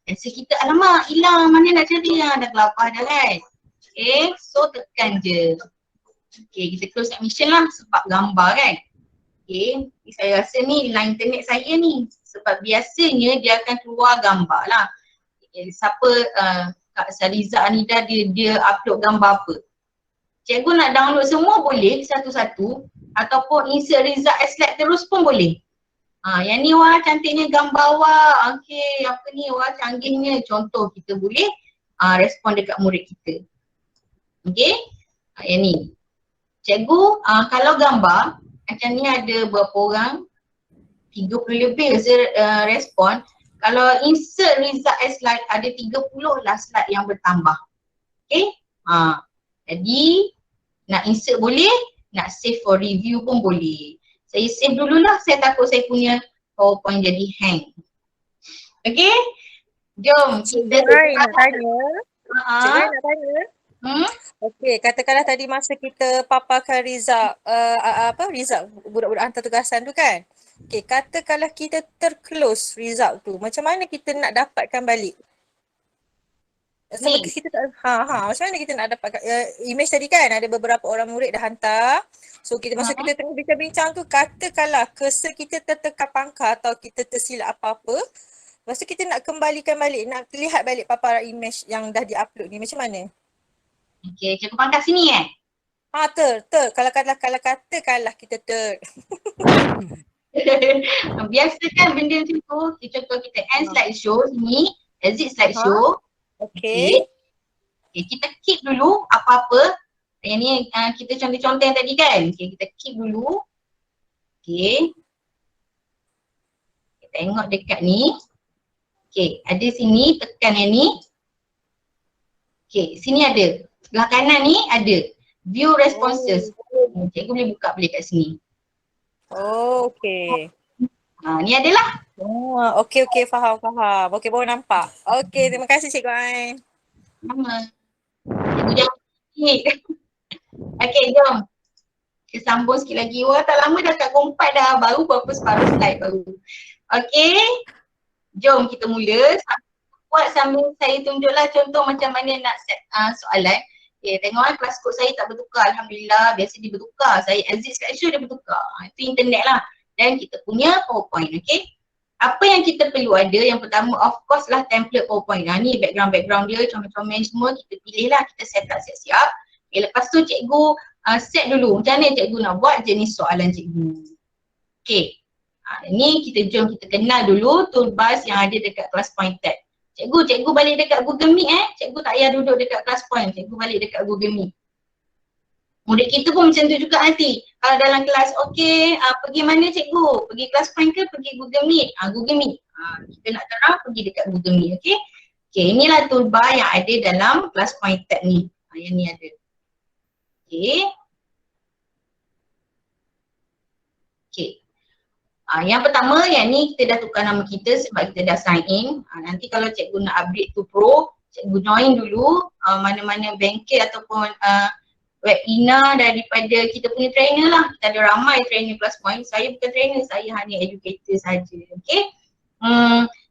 Rasa kita, alamak hilang, mana nak cari? Dah kelapar dah kan? Okay, so tekan je. Okay, kita close submission lah sebab gambar kan? Okay, saya rasa ni line internet saya ni. Sebab biasanya dia akan keluar gambar lah. Okay, siapa Kak Saliza Anida dia upload gambar apa. Cikgu nak download semua boleh satu-satu ataupun insert result as slide terus pun boleh. Yang ni wah cantiknya gambar wah. Okay, apa ni wah canggihnya. Contoh kita boleh respon dekat murid kita. Okay, yang ni. Cikgu kalau gambar macam ni ada berapa orang? 30 lebih respon. Kalau insert result as slide ada 30 lah slide yang bertambah. Okay. Jadi nak insert boleh, nak save for review pun boleh. Saya save dululah, saya takut saya punya PowerPoint jadi hang. Okay, jom kita Nak tanya. Cikgu nak tanya. Hmm? Okey, katakanlah tadi masa kita paparkan result result budak-budak hantar tugasan tu kan. Okey, katakanlah kita terclose result tu, macam mana kita nak dapatkan balik? Sebab kita tak macam mana kita nak dapatkan image tadi kan ada beberapa orang murid dah hantar. So kita masa kita tengah bincang-bincang tu, katakanlah cursor kita tertekan pangkal atau kita tersilap apa-apa. Lepas tu kita nak kembalikan balik, nak lihat balik paparan image yang dah di-upload ni, macam mana? Okay, cikgu pangkat sini Kalau katakanlah kita Biasa kan benda macam tu, contoh kita end slideshow sini, exit slideshow. Okay. Kita keep dulu apa-apa. Yang ni kita contoh-contoh yang tadi kan. Okay, kita keep dulu. Okay. Kita tengok dekat ni. Okay, ada sini, tekan yang ni. Okay, sini ada. Sebelah kanan ni ada view responses. Cikgu boleh buka balik kat sini. Okay. Ni adalah. Okay, faham. Okay, baru nampak. Okay, terima kasih Cikgu Ain. Sama. Cikgu jangan okay, jom. Kita sambung sikit lagi. Wah, tak lama dah kat Kompat dah. Baru berapa separuh slide baru. Okay. Jom kita mula. Buat sambil saya tunjuklah contoh macam mana nak set soalan. Okay, tengok kelas kod saya tak bertukar. Alhamdulillah, biasa dia bertukar. Saya exit slideshow dia bertukar. Itu internet lah. Dan kita punya PowerPoint, okay. Apa yang kita perlu ada, yang pertama of course lah template PowerPoint. Ni background dia, comel-comel semua kita pilih lah, kita set up siap-siap. Okay, lepas tu cikgu set dulu macam mana cikgu nak buat jenis soalan cikgu. Okay, ni jom kita kenal dulu toolbars yang ada dekat class point tab. Cikgu balik dekat Google Meet cikgu tak payah duduk dekat class point, cikgu balik dekat Google Meet. Murid kita pun macam tu juga nanti. Kalau dalam kelas, okay, pergi mana cikgu? Pergi class point ke pergi Google Meet? Google Meet. Kita nak terang pergi dekat Google Meet, okay? Okay, inilah toolbar yang ada dalam class point tab ni. Yang ni ada. Okay. Okay. Yang pertama, yang ni kita dah tukar nama kita sebab kita dah sign in. Nanti kalau cikgu nak upgrade to pro, cikgu join dulu mana-mana bengkel ataupun webinar daripada kita punya trainer lah. Kita ada ramai trainer class point. Saya bukan trainer, saya hanya educator saja. Okay.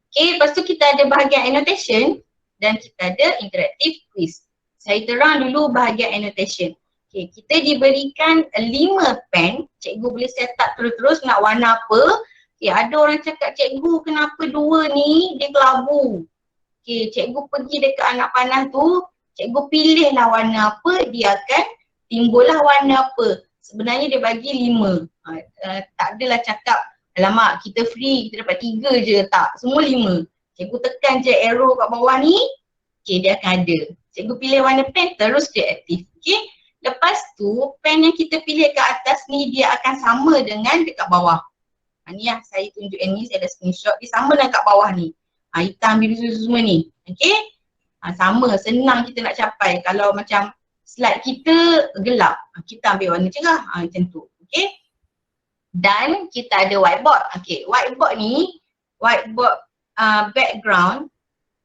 Okay, lepas tu kita ada bahagian annotation dan kita ada interactive quiz. Saya terang dulu bahagian annotation. Okay, kita diberikan 5 pen. Cikgu boleh set up terus-terus nak warna apa. Okay, ada orang cakap cikgu kenapa 2 ni dia kelabu. Okay, cikgu pergi dekat anak panah tu, cikgu pilihlah warna apa, dia akan timbullah warna apa. Sebenarnya dia bagi 5. Tak adalah cakap, alamak kita free, kita dapat 3 je. Tak, semua 5. Cikgu tekan je arrow kat bawah ni, okay, dia akan ada. Cikgu pilih warna pen, terus dia aktif. Okay. Lepas tu, pen yang kita pilih kat atas ni dia akan sama dengan dekat bawah. Ni lah saya tunjuk yang ni, saya ada screenshot. Dia sama dengan kat bawah ni. Hitam, biru semua ni. Okay. Sama, senang kita nak capai. Kalau macam slide kita gelap, kita ambil warna cerah, macam tu. Okay. Dan kita ada whiteboard. Okay, whiteboard ni, whiteboard background,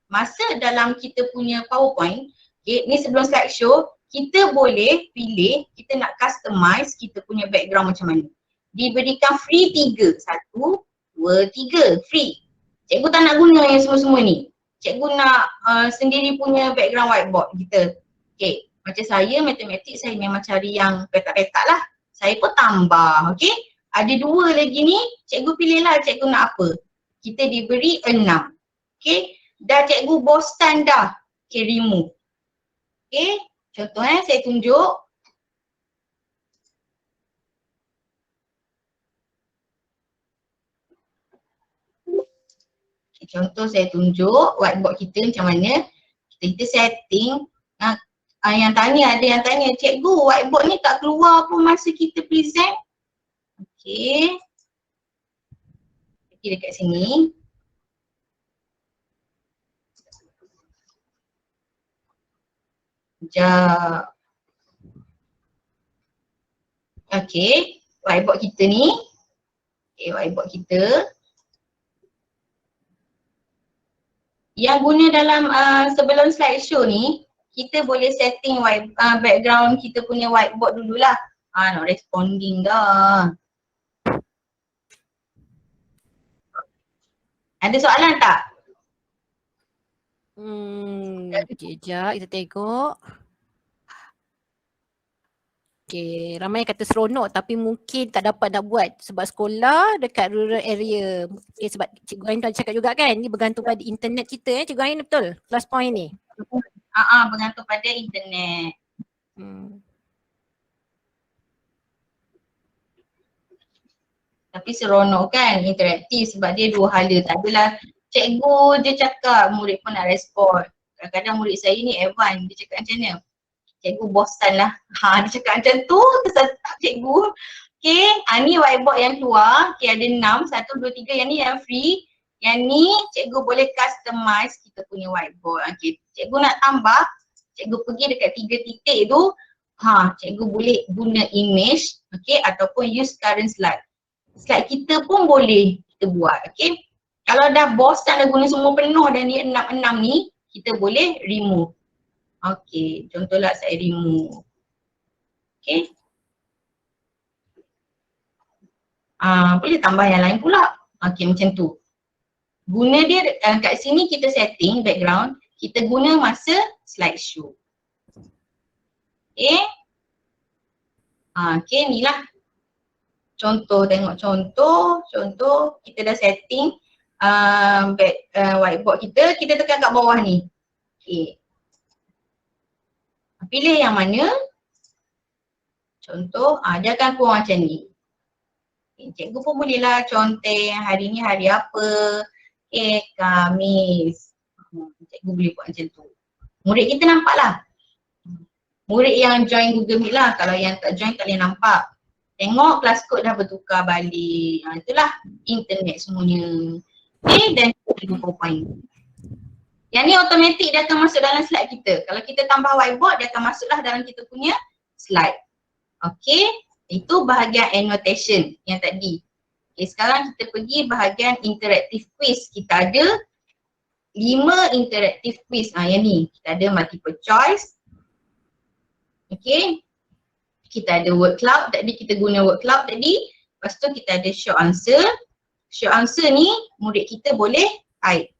masa dalam kita punya PowerPoint, okay, ni sebelum slideshow, kita boleh pilih, kita nak customize kita punya background macam mana. Diberikan free 3. 1, 2, 3, free. Cikgu tak nak guna yang semua-semua ni. Cikgu nak sendiri punya background whiteboard kita. Okay, macam saya matematik saya memang cari yang petak-petak lah. Saya pun tambah, okay. Ada 2 lagi ni, cikgu pilihlah cikgu nak apa. Kita diberi 6. Okay, dah cikgu bosan dah. Okay, remove. Okay, contoh saya tunjuk. Okay, contoh saya tunjuk whiteboard kita macam mana. Kita setting. Yang tanya, ada yang tanya, cikgu whiteboard ni tak keluar pun masa kita present. Okay. Pergi dekat sini. Sekejap. Okay, whiteboard kita ni. Okay, whiteboard kita. Yang guna dalam sebelum slideshow ni, kita boleh setting background kita punya whiteboard dululah. Not responding dah. Ada soalan tak? Sekejap kita tengok. Okay, ramai yang kata seronok tapi mungkin tak dapat nak buat sebab sekolah dekat rural area. Okay, sebab Cikgu Ain dah cakap juga kan, ni bergantung pada internet kita Cikgu Ain, betul? Class point ni. Bergantung pada internet. Tapi seronok kan, interaktif sebab dia dua hala. Tak adalah cikgu je cakap, murid pun nak respon. Kadang-kadang murid saya ni advance, dia cakap macam mana? Cikgu bosan lah. Dia cakap macam tu, tersetak cikgu. Okay, ni whiteboard yang keluar. Okay, ada 6, 1, 2, 3. Yang ni yang free. Yang ni cikgu boleh customize kita punya whiteboard. Okay, cikgu nak tambah, cikgu pergi dekat 3 titik tu. Cikgu boleh guna image, okay, ataupun use current slide. Slide kita pun boleh kita buat, okay. Kalau dah bosan dah guna semua penuh dan ni 6 ni, kita boleh remove. Okay, contohlah saya remove. Okay. Boleh tambah yang lain pula. Okay, macam tu. Guna dia kat sini kita setting background, kita guna masa slideshow. Okay. Okay, ni lah. Contoh, tengok contoh kita dah setting whiteboard kita tekan kat bawah ni. Okay. Pilih yang mana. Contoh, dia akan keluar macam ni. Okay, cikgu pun bolehlah conteng hari ni hari apa. Okay, Khamis. Cikgu boleh buat macam tu. Murid kita nampak lah. Murid yang join Google Meet lah. Kalau yang tak join tak boleh nampak. Tengok kelas kod dah bertukar balik. Itulah internet semuanya. Okay, dan cikgu PowerPoint. Yang ni automatik dia akan masuk dalam slide kita. Kalau kita tambah whiteboard, dia akan masuklah dalam kita punya slide. Okay, itu bahagian annotation yang tadi. Okay, sekarang kita pergi bahagian interactive quiz. Kita ada 5 interactive quiz. Yang ni, kita ada multiple choice. Okay, kita ada word cloud. Tadi kita guna word cloud tadi. Lepas tu kita ada short answer. Short answer ni, murid kita boleh type.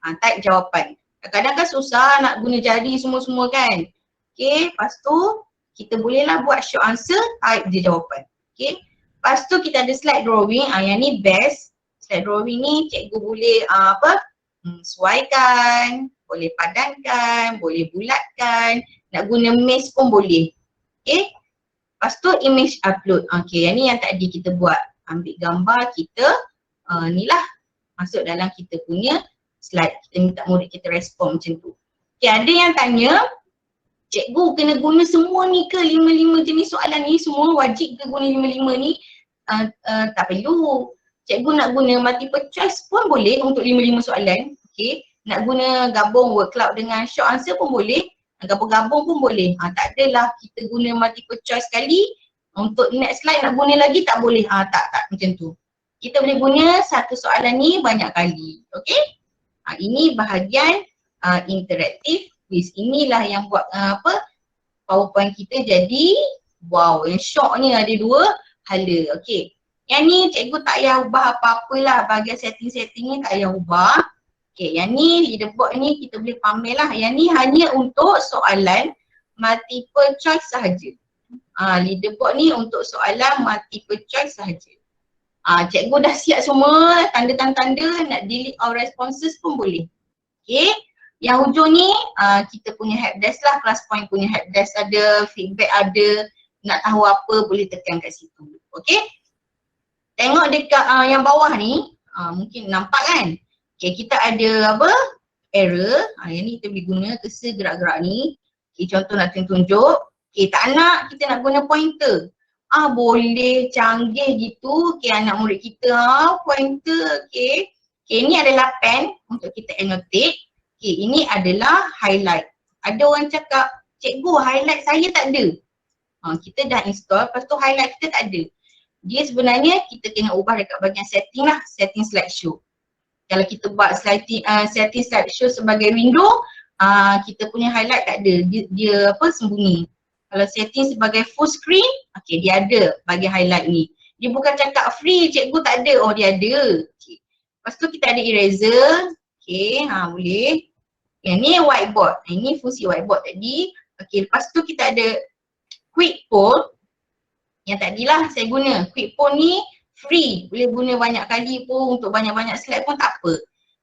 Type jawapan. Kadang-kadang kan susah nak guna jari semua-semua kan. Okay, lepas tu kita bolehlah buat short answer, type je jawapan. Okay, lepas tu kita ada slide drawing. Yang ni best. Slide drawing ni cikgu boleh sesuaikan, boleh padankan, boleh bulatkan, nak guna mesh pun boleh. Okay, lepas tu image upload. Okay, yang ni yang tadi kita buat. Ambil gambar kita, ni lah masuk dalam kita punya slide. Kita minta murid kita respon macam tu. Okay, ada yang tanya, cikgu kena guna semua ni ke 5 jenis soalan ni? Semua wajib ke guna 5 ni? Tak perlu. Cikgu nak guna multiple choice pun boleh untuk 5 soalan. Okay, nak guna gabung word cloud dengan short answer pun boleh. Gabung-gabung pun boleh. Tak adalah kita guna multiple choice sekali. Untuk next slide nak guna lagi tak boleh. Tak macam tu. Kita boleh guna satu soalan ni banyak kali. Okay. Ini bahagian interaktif quiz. Inilah yang buat PowerPoint kita jadi wow, yang syoknya ada 2 hala. Okay, yang ni cikgu tak payah ubah apa-apalah. Bahagian setting-setting ni tak payah ubah. Okay, yang ni leaderboard ni kita boleh pamer lah. Yang ni hanya untuk soalan multiple choice sahaja. Leaderboard ni untuk soalan multiple choice sahaja. Cikgu dah siap semua tanda-tanda nak delete all responses pun boleh. Okay, yang hujung ni kita punya helpdesk lah, class point punya helpdesk ada, feedback ada, nak tahu apa boleh tekan kat situ. Okay, tengok dekat yang bawah ni, mungkin nampak kan. Okay, kita ada apa? Error. Yang ni kita boleh guna cursor gerak-gerak ni. Okay, contoh nak tunjuk. Okay, tak nak, kita nak guna pointer. Boleh, canggih gitu. Okay, anak murid kita pointer. Okay, ini adalah pen untuk kita annotate. Okay, ini adalah highlight. Ada orang cakap, cikgu highlight saya tak ada. Kita dah install, lepas tu highlight kita tak ada. Dia sebenarnya kita kena ubah dekat bahagian setting lah, setting slideshow. Kalau kita buat setting slideshow sebagai window, kita punya highlight tak ada, dia sembunyi. Kalau setting sebagai full screen, okay, dia ada bagi highlight ni. Dia bukan cakap free, cikgu tak ada, oh dia ada. Okay. Lepas tu kita ada eraser, okay, boleh. Yang ni whiteboard, ini fungsi whiteboard tadi. Okay, lepas tu kita ada quick poll. Yang tadilah saya guna. Quick poll ni free, boleh guna banyak kali pun, untuk banyak-banyak slide pun tak apa.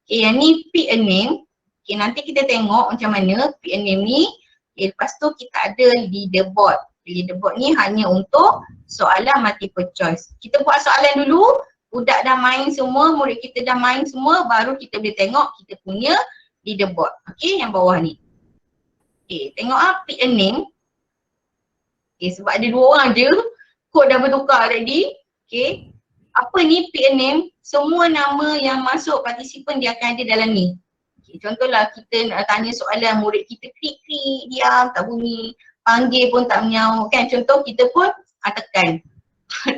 Okay, yang ni pick a name. Okay, nanti kita tengok macam mana pick a name ni. Okay, lepas tu kita ada leaderboard. Leaderboard ni hanya untuk soalan multiple choice. Kita buat soalan dulu, budak dah main semua, murid kita dah main semua, baru kita boleh tengok kita punya leaderboard. Okay, yang bawah ni. Okay, tengok pick a name. Okay, sebab ada 2 orang je, kod dah bertukar tadi. Okay, apa ni pick a name? Semua nama yang masuk partisipan dia akan ada dalam ni. Okay, contohlah kita nak tanya soalan, murid kita klik-klik, diam, tak bunyi. Panggil pun tak menyaut kan. Contoh kita pun tekan.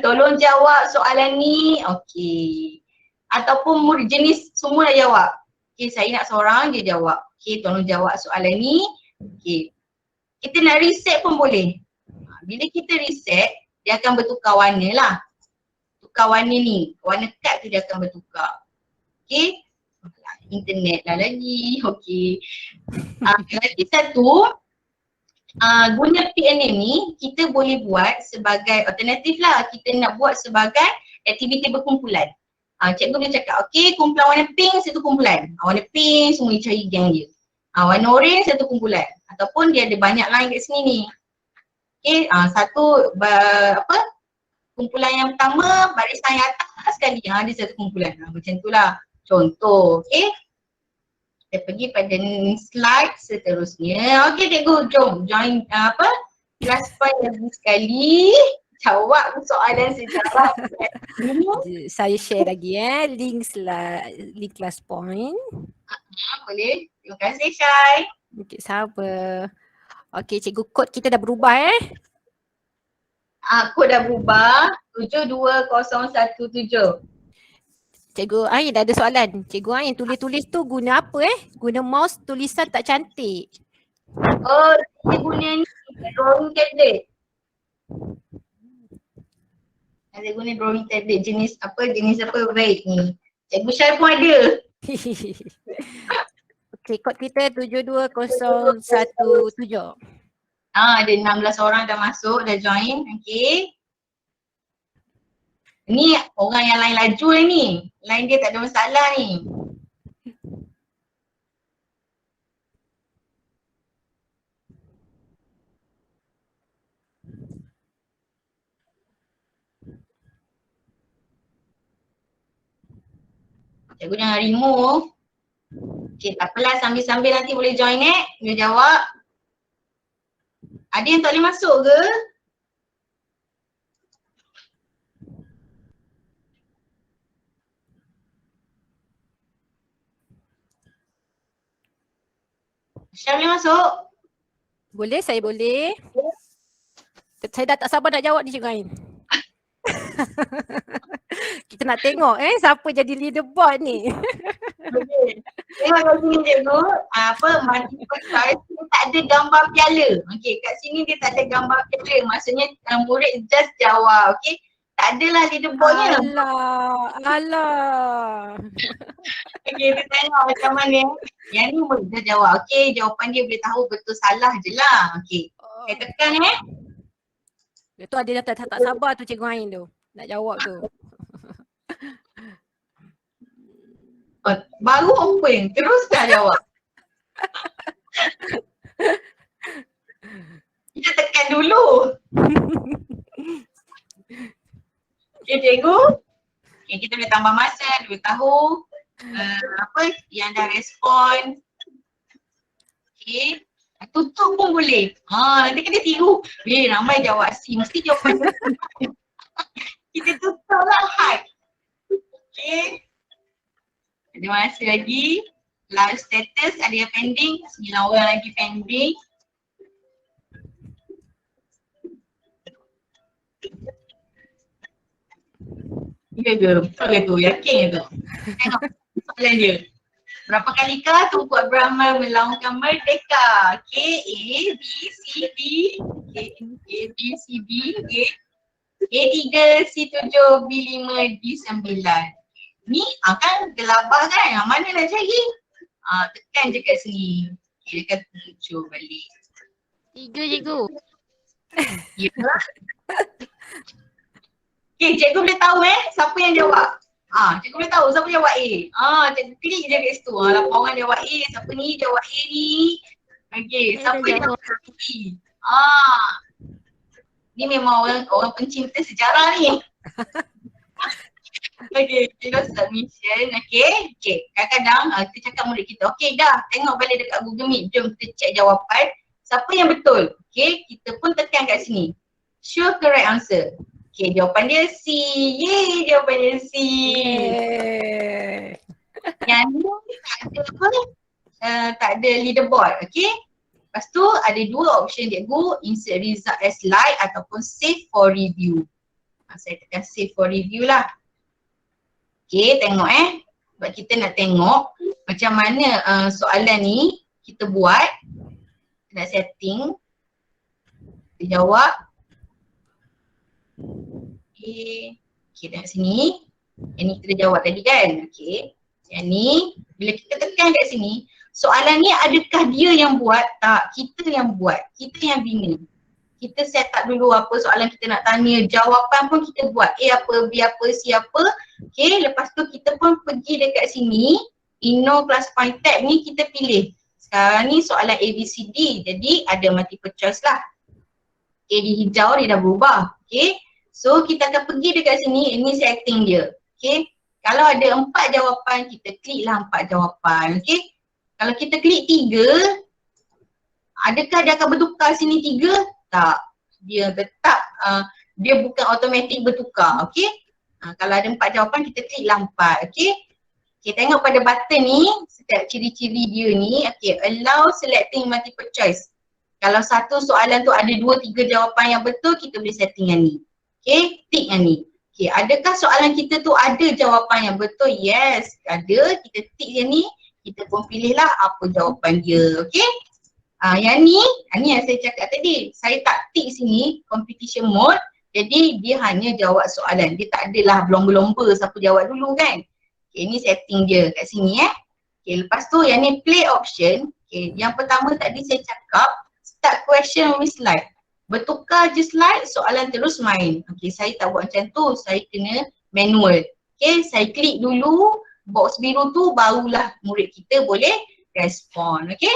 Tolong jawab soalan ni. Okay. Ataupun murid jenis semua dah jawab. Okay, saya nak seorang dia jawab. Okay, tolong jawab soalan ni. Okay. Kita nak reset pun boleh. Bila kita reset, dia akan bertukar warna lah. Tukar warna ni. Warna kad tu dia akan bertukar. Okay. Internet lah lagi. Okay. Lagi satu. Guna pick a name ni, kita boleh buat sebagai alternatif lah. Kita nak buat sebagai aktiviti berkumpulan. Cikgu boleh cakap, okay, kumpulan warna pink satu kumpulan. Warna pink semua cari gang dia. Warna orange satu kumpulan. Ataupun dia ada banyak line kat sini ni. Okay, satu kumpulan yang pertama, barisan yang atas sekali. Dia satu kumpulan. Macam tu lah. Contoh, okay. Kita pergi pada slide seterusnya. Okey cikgu, jom join kelas point lagi sekali. Jawab soalan sejarah. Saya share lagi link kelas point. Boleh. Terima kasih Syai. Okey, sabar. Okey, cikgu kod kita dah berubah Kod dah berubah 72017. Cikgu Ain dah ada soalan. Cikgu Ain tulis-tulis tu guna apa Guna mouse tulisan tak cantik. Oh, saya guna ni drawing tablet. Saya guna drawing tablet jenis apa baik ni. Cikgu Syai pun ada. Okey, kod kita 72017. Ada 16 orang dah masuk, dah join. Okey. Ni orang yang lain laju ni. Line dia tak ada masalah ni. Cikgu jangan remove. Okay, tak apalah, sambil-sambil nanti boleh join dia jawab. Ada yang tak boleh masuk ke? Syah boleh masuk? Boleh, saya boleh. Saya dah tak sabar nak jawab ni Cikgu Ain. Kita nak tengok siapa jadi leaderboard ni. Boleh. Tengok kat sini cikgu, multiple choice dia tak ada gambar piala. Okey, kat sini dia tak ada gambar piala. Maksudnya murid just jawab, okey. Tak adalah leaderboardnya. Alah. Okey, kita tengok macam mana. Yang ni murid dah jawab. Okey, jawapan dia boleh tahu betul salah je lah. Okey. Saya tekan Tu ada yang tak sabar tu Cikgu Ain tu. Nak jawab tu. Baru open, terus dah jawab. Kita tekan dulu. Okay cikgu. Okay, kita boleh tambah masa, dia boleh tahu yang dah respon. Okay. Tutup pun boleh. Nanti kena tiru. Ramai jawab C, mesti jawapan kita tutup lah hide. Okay. Ada masa lagi. Live status ada yang pending. 9 orang lagi pending. Ya ke? Betul ke tu? Yakin ke tu? Tengok soalan dia. Berapa kalikah Tunku Abraham melaungkan merdeka? Okay, A, B, C, D. Okay, A, B, C, D. Okay. A3, C7, B5, D9. Ni kan gelabah kan? Mana nak cari? Tekan je kat sini. Okay, dia kata muncul balik. 3 cikgu. Ya. Okay, cikgu boleh tahu siapa yang jawab. Cikgu boleh tahu siapa jawab A. Cikgu klik je kat situ. Lapan orang jawab A, siapa ni jawab A ni. Okay, siapa jawab B. Ni memang orang pencinta sejarah ni. Okay, kita submission. Okay. Kadang-kadang kita cakap murid kita, okay dah tengok balik dekat Google Meet. Jom kita check jawapan. Siapa yang betul? Okay, kita pun tekan kat sini. Show correct answer. Okay, jawapan dia C. Yeay, jawapan dia C. Yang ni tak ada apa? Tak ada leaderboard, okay? Lepas tu ada dua option cikgu, insert result as slide ataupun save for review. Saya tekan save for review lah. Okay, tengok sebab kita nak tengok macam mana soalan ni kita buat. Kita nak setting. Kita jawab. Okay, tengok sini. Yang ni kita jawab tadi kan. Okay, yang ni bila kita tekan kat sini, soalan ni adakah dia yang buat? Tak, kita yang buat. Kita yang bina. Kita set up dulu apa soalan kita nak tanya, jawapan pun kita buat. A apa, B apa, C apa. Okay, lepas tu kita pun pergi dekat sini, Inno Classify tab ni kita pilih. Sekarang ni soalan A, B, C, D. Jadi ada multiple choice lah. Okay, di hijau dia dah berubah. Okay, so kita akan pergi dekat sini, ini setting dia. Okay, kalau ada 4 jawapan, kita klik lah 4 jawapan. Okay, kalau kita klik 3, adakah dia akan bertukar sini 3? Tak, dia tetap dia bukan automatik bertukar. Okay, kalau ada 4 jawapan kita klik lah 4. Okay, tengok pada button ni setiap ciri-ciri dia ni. Okay, allow selecting multiple choice. Kalau satu soalan tu ada 2-3 jawapan yang betul, kita boleh setting yang ni. Okay, tick yang ni. Okay, adakah soalan kita tu ada jawapan yang betul? Yes, ada. Kita tick yang ni, kita pun pilih lah apa jawapan dia. Okay, yang ni yang saya cakap tadi. Saya tak tick sini competition mode. Jadi dia hanya jawab soalan. Dia tak adalah berlomba-lomba siapa jawab dulu kan. Okay, ni setting dia kat sini Okay, lepas tu yang ni play option. Okay, yang pertama tadi saya cakap start question with slide. Bertukar je slide, soalan terus main. Okay, saya tak buat macam tu. Saya kena manual. Okay, saya klik dulu box biru tu, barulah murid kita boleh respon. Okay,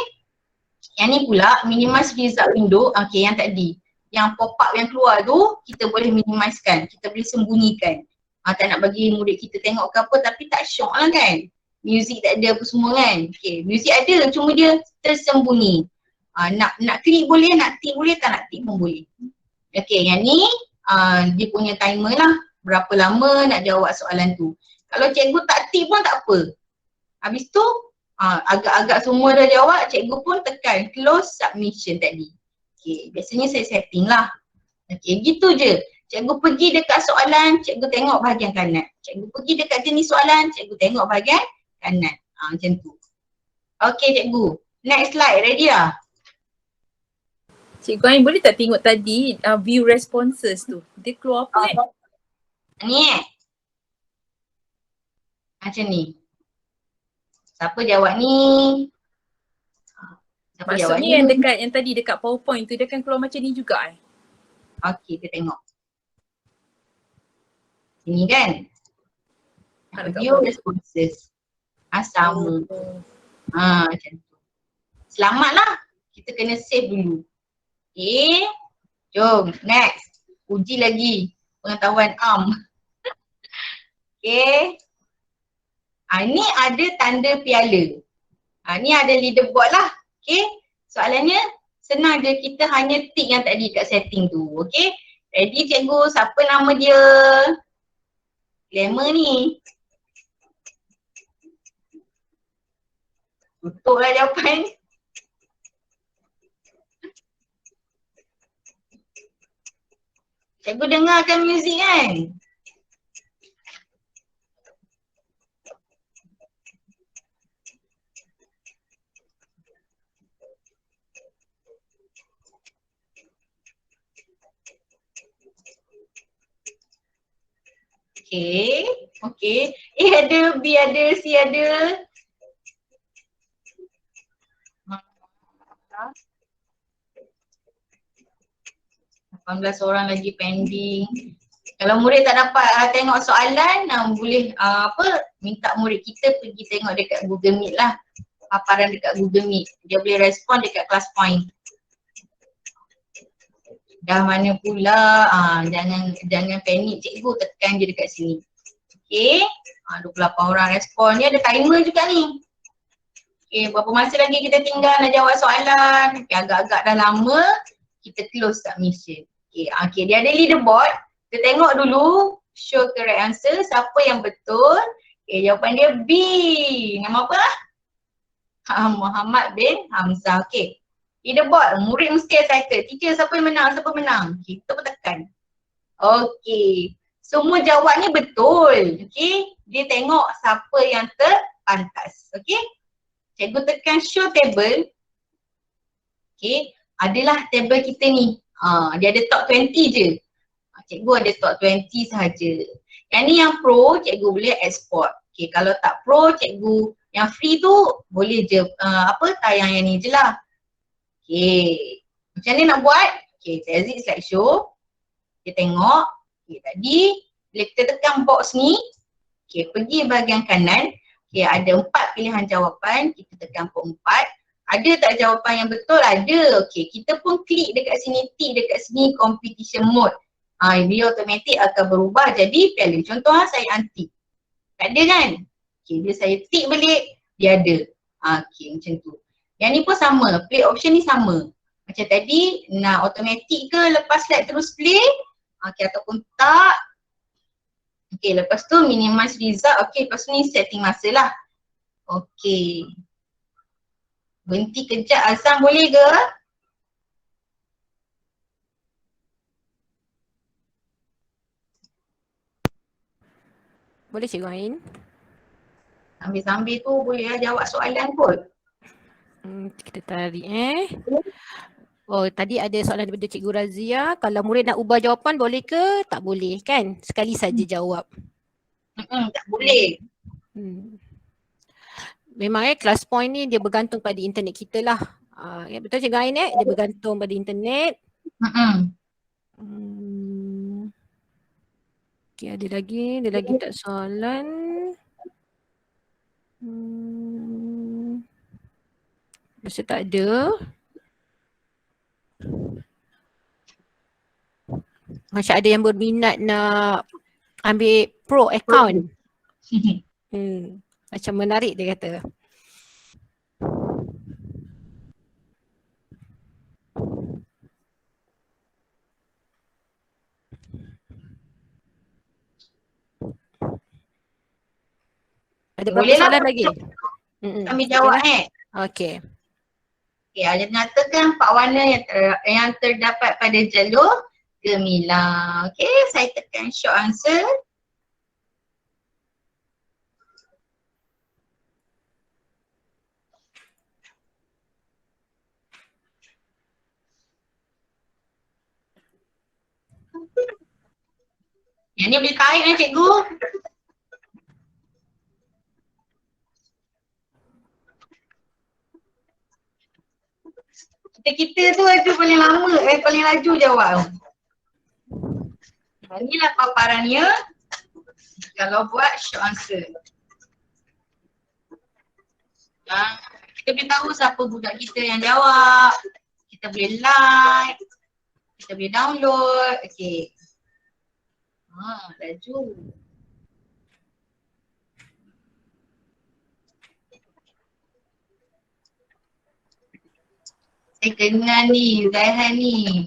yang ni pula minimize result window. Okay, yang tadi yang pop up yang keluar tu kita boleh minimizekan, kita boleh sembunyikan. Tak nak bagi murid kita tengok ke apa, tapi tak syok lah kan. Music tak ada apa semua kan. Okay, music ada cuma dia tersembunyi. Nak klik boleh, nak tick boleh, tak nak tick pun boleh. Okay, yang ni dia punya timer lah. Berapa lama nak jawab soalan tu. Kalau cikgu tak tick pun tak apa. Habis tu agak-agak semua dah jawab, cikgu pun tekan close submission tadi. Okay, biasanya saya setting lah. Okay, gitu je. Cikgu pergi dekat soalan, cikgu tengok bahagian kanan. Cikgu pergi dekat jenis soalan, cikgu tengok bahagian kanan. Macam tu. Okay cikgu, next slide, ready lah? Cikgu Ain boleh tak tengok tadi view responses tu? Dia keluar apa Ni macam ni. Siapa jawab ni? Siapa jawab Maksudnya ni? yang tadi dekat PowerPoint tu dia akan keluar macam ni juga Okay, kita tengok. Sini kan? View responses. Sama. Macam tu. Selamatlah. Kita kena save dulu. Okay. Jom, next. Uji lagi pengetahuan Okay. Ni ada tanda piala. Ni ada leaderboard lah. Okay. Soalannya senang je, kita hanya tick yang tadi kat setting tu. Okay. Ready cikgu, siapa nama dia? Glamour ni. Tutup lah jawapan. Cikgu dengarkan muzik kan? Okay. A ada, B ada, C ada. 18 orang lagi pending. Kalau murid tak dapat tengok soalan, boleh minta murid kita pergi tengok dekat Google Meet lah. Paparan dekat Google Meet. Dia boleh respon dekat class point. Dah mana pula, jangan panik cikgu, tekan je dekat sini. Okay, 28 orang respon. Ni ada timer juga ni. Okay, berapa masa lagi kita tinggal nak jawab soalan. Okay, agak-agak dah lama, kita close submission. Okay, dia ada leaderboard. Kita tengok dulu, show correct answer, siapa yang betul. Okay, jawapan dia B. Nama apa? Muhammad bin Hamzah. Okay. Leaderboard, murid mesti excited. Teacher, siapa yang menang? Siapa menang? Kita pun tekan. Okay. Semua jawabnya betul. Okay. Dia tengok siapa yang terpantas. Okay. Cikgu tekan show table. Okay. Adalah table kita ni. Dia ada top 20 je. Cikgu ada top 20 sahaja. Yang ni yang pro, cikgu boleh export. Okay. Kalau tak pro, cikgu yang free tu boleh je tayang yang ni je lah. Okay, macam ni nak buat? Okay, saya exit slideshow. Kita tengok. Okay, tadi bila kita tekan box ni, okay, pergi bahagian kanan. Okay, ada 4 pilihan jawapan. Kita tekan pun 4. Ada tak jawapan yang betul? Ada. Okay, kita pun klik dekat sini, tick dekat sini competition mode. Dia automatik akan berubah jadi value. Contoh saya antik. Tak ada kan? Okay, bila saya tick balik, dia ada. Okay, macam tu. Yang ni pun sama, play option ni sama. Macam tadi, nak automatic ke lepas slide terus play? Okay, ataupun tak. Okay, lepas tu minimize result. Okay, lepas tu ni setting masa lah. Okay. Berhenti kejap Azam boleh ke? Boleh Cikgu Ain? Sambil-sambil tu boleh lah jawab soalan kot. Kita tarik Oh, tadi ada soalan daripada Cikgu Razia. Kalau murid nak ubah jawapan boleh ke? Tak boleh kan? Sekali saja jawab. Tak boleh. Memang kelas point ni dia bergantung pada internet kita lah. Betul Cikgu Ain dia bergantung pada internet. Okay, ada lagi tak soalan. Rasa tak ada. Macam ada yang berminat nak ambil pro account. Macam menarik dia kata. Ada berapa soalan lagi? Kami jawab Okay. Okay, ada nyatakan 4 warna yang terdapat pada jalur gemilang. Okay, saya tekan short answer. Yang ni boleh tarik cikgu. Kita tu ada paling lama, paling laju jawab. Inilah paparannya kalau buat short answer. Kita boleh tahu siapa budak kita yang jawab. Kita boleh like. Kita boleh download. Okay. Laju. Saya kenal ni, Zaihan ni.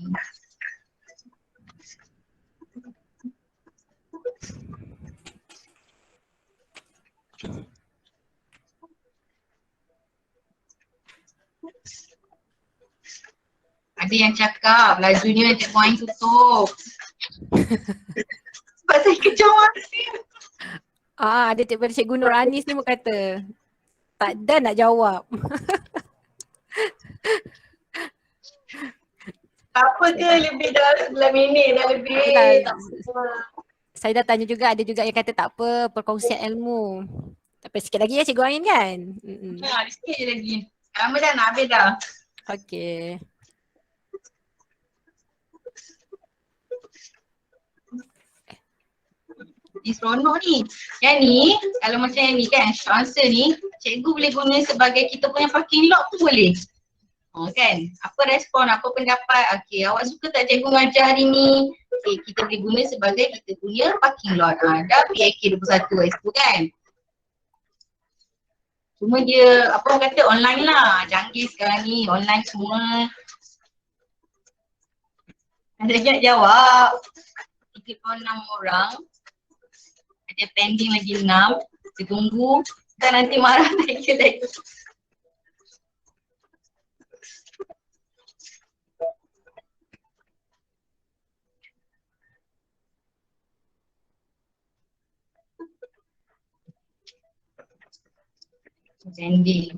Ada yang cakap lajunya Cikgu Ain tutup. Sebab saya kejar masa. Ada daripada Cikgu Nur Anis ni pun kata tak ada nak jawab. Tak apa ke lebih dah 11 minit dah lebih. Tak apa. Saya dah tanya juga, ada juga yang kata tak apa, perkongsian ilmu. Tapi sikit lagi ya Cikgu Ain kan? Ada sikit je lagi. Lama dah nak habis dah. Okey. Ni seronok ni. Yang ni, kalau macam yang ni kan, short answer ni, cikgu boleh guna sebagai kita punya parking lot tu boleh. Kan? Apa respon, apa pendapat, okey awak suka tak cikgu mengajar hari ni? Okey, kita boleh guna sebagai kita punya parking lot. Dah PAK 21 kat situ kan? Cuma dia, apa orang kata online lah. Canggih sekarang ni, online semua. Ada sekejap jawab. 36 orang. Ada pending lagi 6. Kita tunggu. Kita nanti marah lagi. Pending.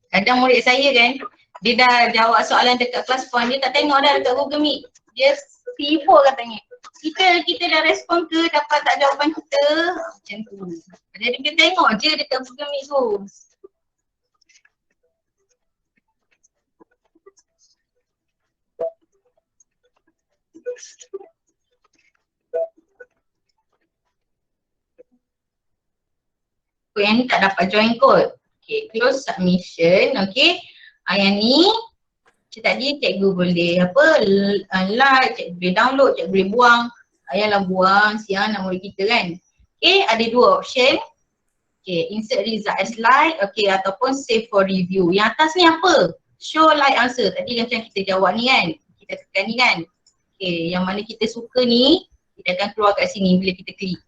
Kadang murid saya kan, dia dah jawab soalan dekat kelas point, dia tak tengok dah dekat Google Meet. Dia sibuk katanya. Kita dah respon ke, dapat tak jawapan kita? Macam tu. Jadi dia tengok je dekat Google Meet tu. Yang ni tak dapat join code. Okay, close submission. Okay, yang ni macam tadi cikgu boleh apa, like, cikgu boleh download, cikgu boleh buang. Ayalah buang, siang nak murid kita kan. Okay, ada dua option. Okay, insert result as slide, okay, ataupun save for review. Yang atas ni apa? Show like answer. Tadi macam kita jawab ni kan. Kita tekan ni kan. Okay, yang mana kita suka ni, kita akan keluar kat sini bila kita klik.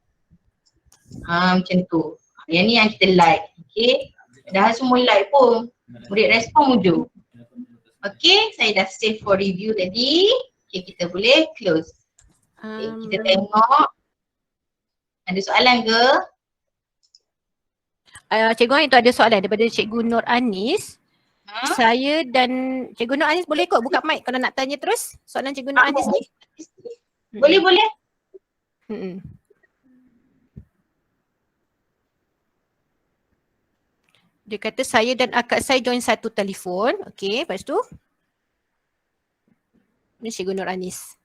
Macam tu. Yang ni yang kita like. Okay, dah semua like pun. Murid respon wujud. Okay, saya dah save for review tadi. Okay, kita boleh close. Okay, kita tengok. Ada soalan ke? Cikgu Ain tu ada soalan daripada Cikgu Nur Anis. Saya dan Cikgu Nur Anis boleh kot buka mic kalau nak tanya terus soalan Cikgu Nur Anis ni. Boleh. Dia kata saya dan akak saya join satu telefon. Okey, lepas tu ni Cikgu Nur Anis.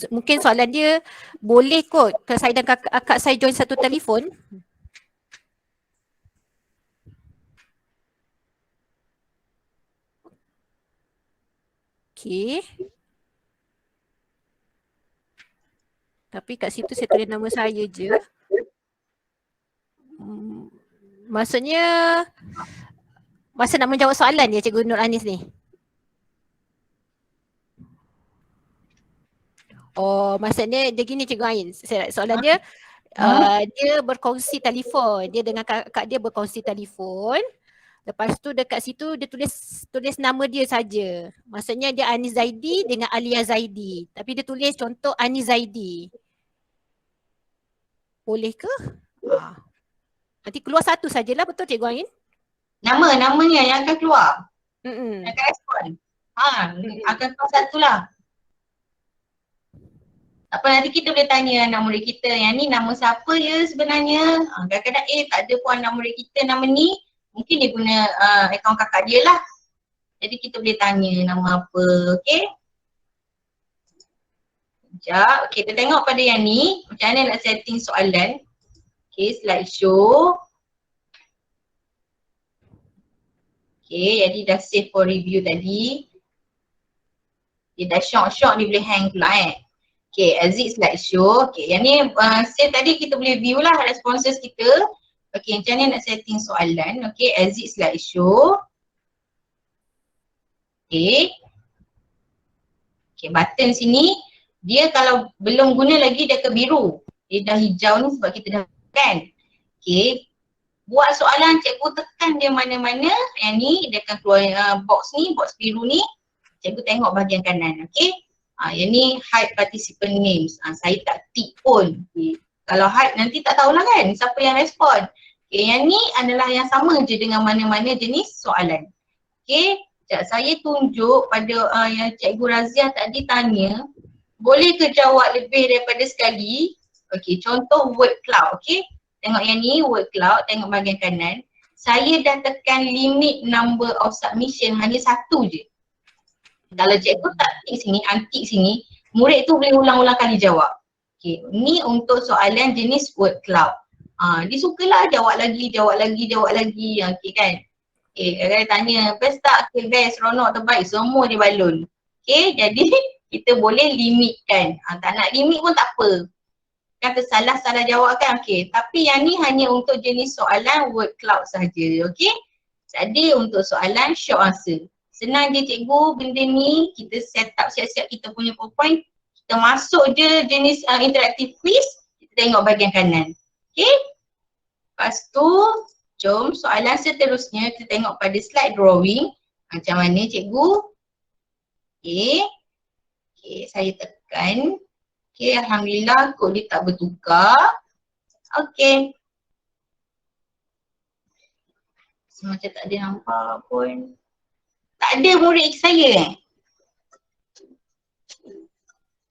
Mungkin soalan dia boleh kot kalau saya dan akak saya join satu telefon. Okey. Tapi kat situ saya tulis nama saya je. Maksudnya masa nak menjawab soalan dia Cikgu Nur Anis ni. Oh, maksudnya dia gini Cikgu Ain. Soalan dia dia berkongsi telefon. Dia dengan kakak dia berkongsi telefon. Lepas tu dekat situ dia tulis nama dia saja. Maksudnya dia Anis Zaidi dengan Alia Zaidi. Tapi dia tulis contoh Anis Zaidi. Boleh ke? Nanti keluar satu sajalah, betul Cikgu Ain? Namanya yang akan keluar. Yang akan respon. Akan keluar satu lah. Apa nanti kita boleh tanya anak murid kita yang ni nama siapa ya sebenarnya. Kadang-kadang tak ada pun anak murid kita nama ni. Mungkin dia guna akaun kakak dia lah. Jadi kita boleh tanya nama apa, okay? Sekejap, okay, kita tengok pada yang ni. Macam mana nak setting soalan. Okay, slideshow. Okay, jadi dah save for review tadi. Dia dah short dia boleh hang pula Okay, exit slideshow. Okay, yang ni save tadi kita boleh view lah responses kita. Okay, macam mana nak setting soalan. Okay, exit slideshow. Okay. Okay, button sini. Dia kalau belum guna lagi dia ke biru. Dia dah hijau ni sebab kita dah kan. Okay. Buat soalan cikgu tekan dia mana-mana. Yang ni dia akan keluar box ni, box biru ni. Cikgu tengok bahagian kanan. Okay. Yang ni hide participant names. Saya tak tick pun. Okay. Kalau hide nanti tak tahulah kan siapa yang respon. Okay, yang ni adalah yang sama je dengan mana-mana jenis soalan. Okay, Sekejap, saya tunjuk pada yang Cikgu Razia tadi tanya, boleh ke jawab lebih daripada sekali? Okey, contoh word cloud, okey. Tengok yang ni word cloud, tengok bahagian kanan. Saya dah tekan limit number of submission hanya satu je. Kalau cikgu tak tik sini, antik sini, murid tu boleh ulang-ulang kali jawab. Okey, ni untuk soalan jenis word cloud. Dia sukalah jawab lagi. Okey kan? Okay, kadang tanya, best tak? Okay, best, seronok, terbaik, semua dia balon. Okay, jadi kita boleh limitkan. Tak nak limit pun tak apa. Kan tersalah jawab kan? Okay, tapi yang ni hanya untuk jenis soalan word cloud saja. Okay, jadi untuk soalan short answer. Senang je cikgu benda ni, kita set up siap-siap kita punya PowerPoint. Kita masuk je jenis interactive quiz, kita tengok bahagian kanan. Okay, lepas tu jom soalan seterusnya kita tengok pada slide drawing. Macam mana cikgu? Okay. Okay, saya tekan. Okay, Alhamdulillah kod dia tak bertukar. Okay. Macam tak ada nampak pun. Tak ada murid saya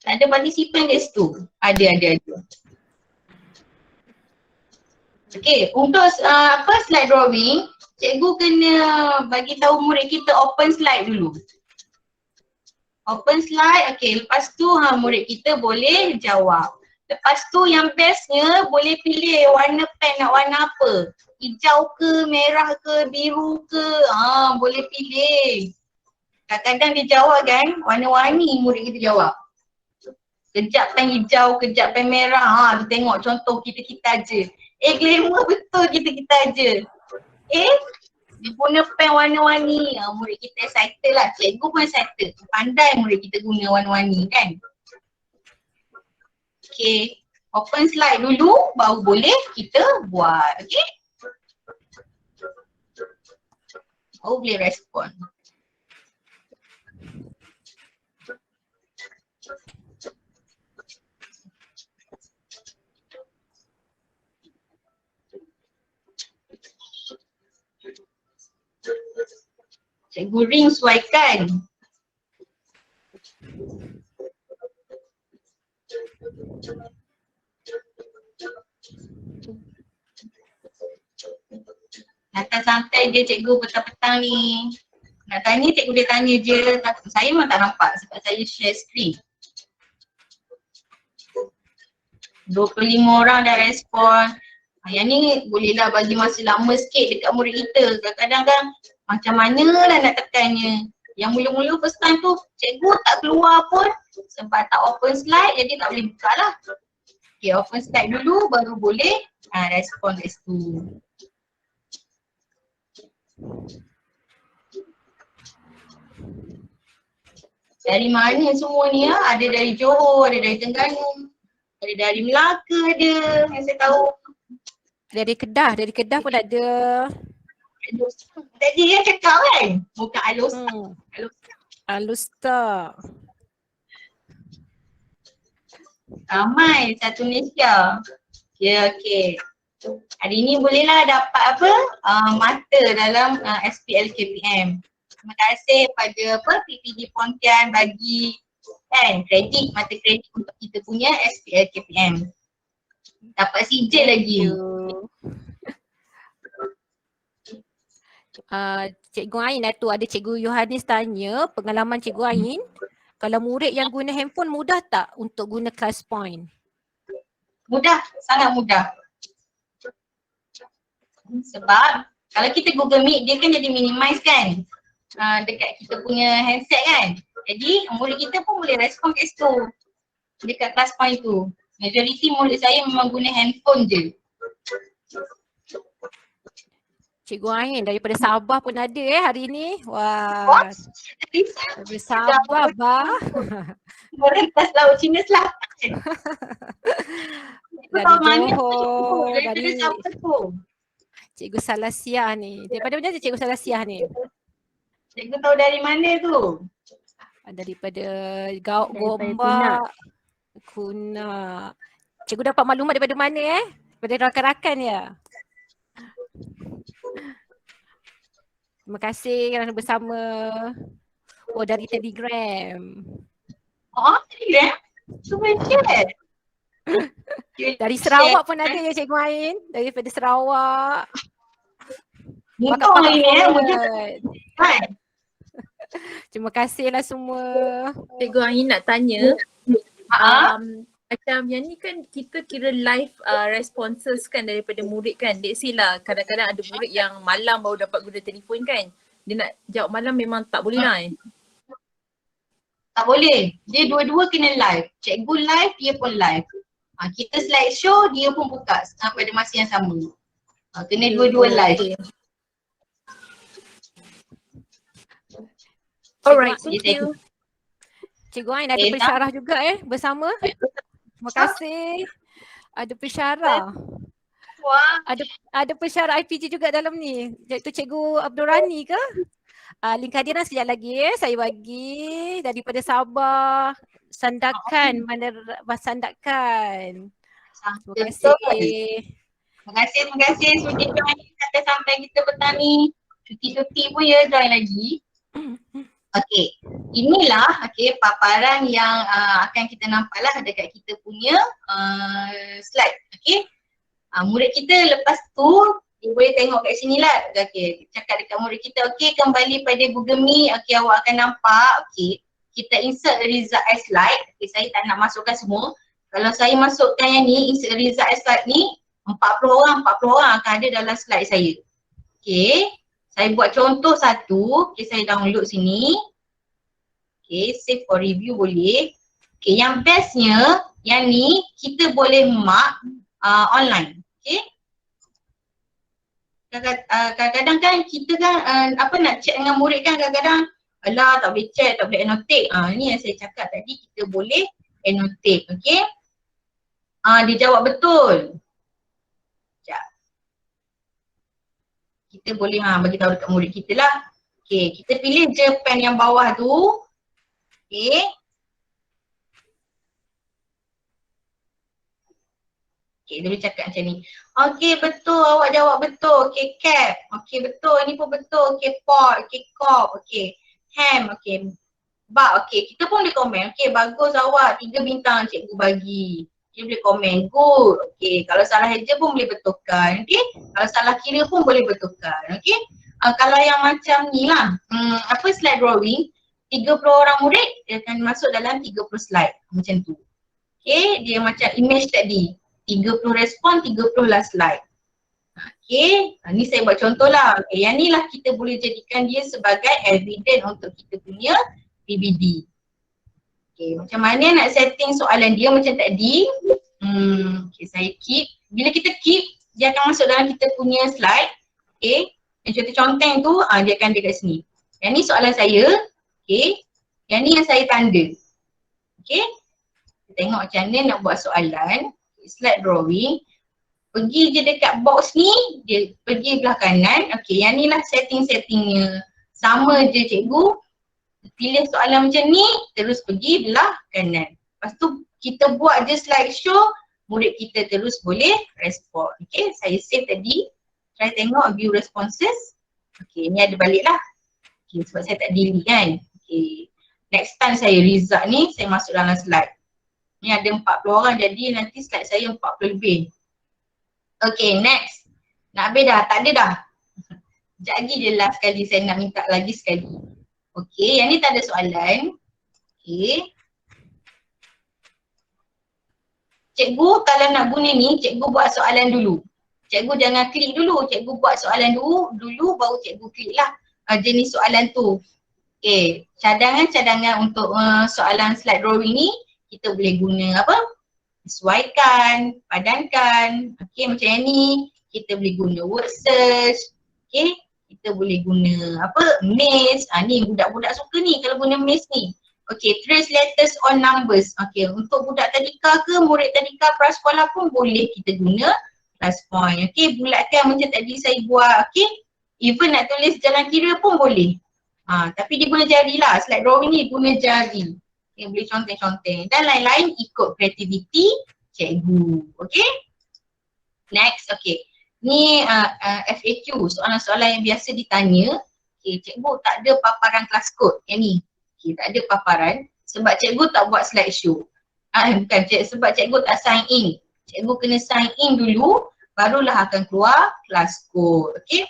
Tak ada partisipan kat situ. Ada. Okay, untuk slide drawing, cikgu kena bagi tahu murid kita open slide dulu. Open slide, okay, lepas tu murid kita boleh jawab. Lepas tu yang bestnya boleh pilih warna pen nak warna apa. Hijau ke, merah ke, biru ke, boleh pilih. Kadang-kadang dia jawab kan, warna-warni murid kita jawab. Kejap pen hijau, kejap pen merah, kita tengok contoh kita je. Glamour betul kita je. Dia guna pen warna-warni, murid kita excited lah, cikgu pun excited. Pandai murid kita guna warna-warni kan. Okay, open slide dulu baru boleh kita buat, okay. Baru boleh respon. Cikgu ring suaikan. Datang santai je cikgu petang-petang ni. Nak tanya cikgu dia tanya je. Saya memang tak nampak sebab saya share screen. 25 orang dah respon. Yang ni bolehlah bagi masa lama sikit dekat murid kita. Kadang-kadang kan macam mana lah nak tekannya. Yang mula-mula first time tu cikgu tak keluar pun sebab tak open slide jadi tak boleh buka lah. Okay, open slide dulu baru boleh respon kat situ. Dari mana semua ni ya? Ada dari Johor, ada dari Terengganu, ada dari Melaka ada yang saya tahu. Dari Kedah pun ada. Tadi yang cakap kan? Bukan Alusta. Alusta. Ramai satu Malaysia. Okay. Hari ni bolehlah dapat apa? Mata dalam SPL KPM. Terima kasih pada PPD Pontian bagi kredit, mata kredit untuk kita punya SPL KPM. Dapat CJ lagi. Cikgu Ain dah tu ada Cikgu Yohanis tanya pengalaman Cikgu Ain, kalau murid yang guna handphone mudah tak untuk guna class point? Mudah, sangat mudah. Sebab kalau kita Google Meet dia kan jadi minimize kan dekat kita punya handset kan. Jadi murid kita pun boleh respon kat situ dekat class point tu. Majoriti murid saya memang guna handphone je. Cikgu Ain daripada Sabah pun ada hari ni. Wah. Dari Sabah bah. Merentas Laut Cina Selatan. Dari Johor, dari siapa tu? Cikgu Salasiah ni. Daripada mana Cikgu Salasiah ni? Cikgu tahu dari mana tu? Daripada Gauk Gombak. Kuna. Cikgu dapat maklumat daripada mana Daripada rakan-rakan ya? Terima kasih kerana bersama. Oh, dari Telegram. Oh, Telegram? Cuba chat. Dari Sarawak pun ada ya Cikgu Ain. Daripada Sarawak. Muka hari ni wujud kan? Terima kasihlah semua. Cikgu Ain nak tanya, macam yang ni kan kita kira live responses kan daripada murid kan. Let's say lah kadang-kadang ada murid yang malam baru dapat guna telefon kan. Dia nak jawab malam memang tak boleh lah Tak boleh. Dia dua-dua kena live. Cikgu live, dia pun live. Kita slideshow, dia pun buka pada masa yang sama. Kena dua-dua live. Alright, thank you. Cikgu Ain ada pensyarah juga bersama. Terima kasih. Ada pensyarah. Wah. Ada pensyarah IPG juga dalam ni. Iaitu Cikgu Abdul Rani ke? Link hadiran sekejap lagi saya bagi daripada Sabah. Sandakan, mana Sandakan. Terima kasih. Terima kasih sudi join sampai kita petang ni. Cuti-cuti pun ya join lagi. Okey, inilah paparan yang akan kita nampak lah dekat kita punya slide. Okey, murid kita lepas tu dia boleh tengok kat sini lah. Okey, cakap dekat murid kita, okey kembali pada Google Meet. Okey, awak akan nampak. Okey, kita insert result as slide. Okey, saya tak nak masukkan semua. Kalau saya masukkan yang ni, insert result as slide ni, 40 orang akan ada dalam slide saya. Okey. Saya buat contoh satu, saya download sini. Save for review boleh. Yang bestnya, yang ni kita boleh mark online. Kadang-kadang kan kita kan nak check dengan murid kan kadang-kadang alah tak boleh check, tak boleh annotate. Ni yang saya cakap tadi, kita boleh annotate. Dia jawab betul. Kita boleh bagi tahu dekat murid kita lah. Kita pilih je pen yang bawah tu. Dia boleh cakap macam ni. Betul, awak jawab betul. Cap. Betul, ni pun betul. Pot. Kop. Ham. Bak. Kita pun boleh komen. Bagus awak. 3 bintang cikgu bagi. Dia boleh komen, good. Kalau salah eja pun boleh betulkan. Kalau salah kira pun boleh betulkan. Kalau yang macam ni lah, slide drawing, 30 orang murid, dia akan masuk dalam 30 slide. Macam tu. Dia macam image tadi. 30 respon, 30 lah slide. Ni saya buat contoh lah. Yang ni lah kita boleh jadikan dia sebagai evidence untuk kita punya PBD. Macam mana nak setting soalan dia macam tadi. Saya keep. Bila kita keep, dia akan masuk dalam kita punya slide. Yang contoh-contoh tu, dia akan ada kat sini. Yang ni soalan saya. Yang ni yang saya tanda. Kita tengok macam mana nak buat soalan. Slide drawing. Pergi je dekat box ni, dia pergi belah kanan. Yang ni lah setting-settingnya. Sama je cikgu. Pilih soalan macam ni, terus pergi belah kanan. Lepas tu kita buat je slideshow, murid kita terus boleh respon. Saya save tadi. Try tengok view responses. Ni ada balik lah. Sebab saya tak delete kan. Next time saya result ni, saya masuk dalam slide. Ni ada 40 orang jadi nanti slide saya 40 lebih. Next. Nak habis dah? Tak ada dah. Sekejap lagi je lah sekali, saya nak minta lagi sekali. Yang ni tak ada soalan. Cikgu kalau nak guna ni, cikgu buat soalan dulu. Cikgu jangan klik dulu, cikgu buat soalan dulu baru cikgu klik lah jenis soalan tu. Cadangan untuk soalan slide drawing ni, kita boleh guna apa? Sesuaikan, padankan. Macam yang ni, kita boleh guna word search. Kita boleh guna apa? Maze. Ni budak-budak suka ni kalau guna maze ni. Trace letters on numbers. Untuk budak tadika ke murid tadika prasekolah pun boleh kita guna plus point. Bulatkan macam tadi saya buat. Even nak tulis jalan kira pun boleh. Tapi dia guna jari lah. Slide drawing ni guna jari. Boleh conteng-conteng. Dan lain-lain ikut kreativiti cikgu. Next. Ni FAQ, soalan-soalan yang biasa ditanya. Okay, cikgu tak ada paparan kelas kod yang ni. Okay, tak ada paparan sebab cikgu tak buat slideshow. Bukan, sebab cikgu tak sign in. Cikgu kena sign in dulu, barulah akan keluar kelas kod. Okay.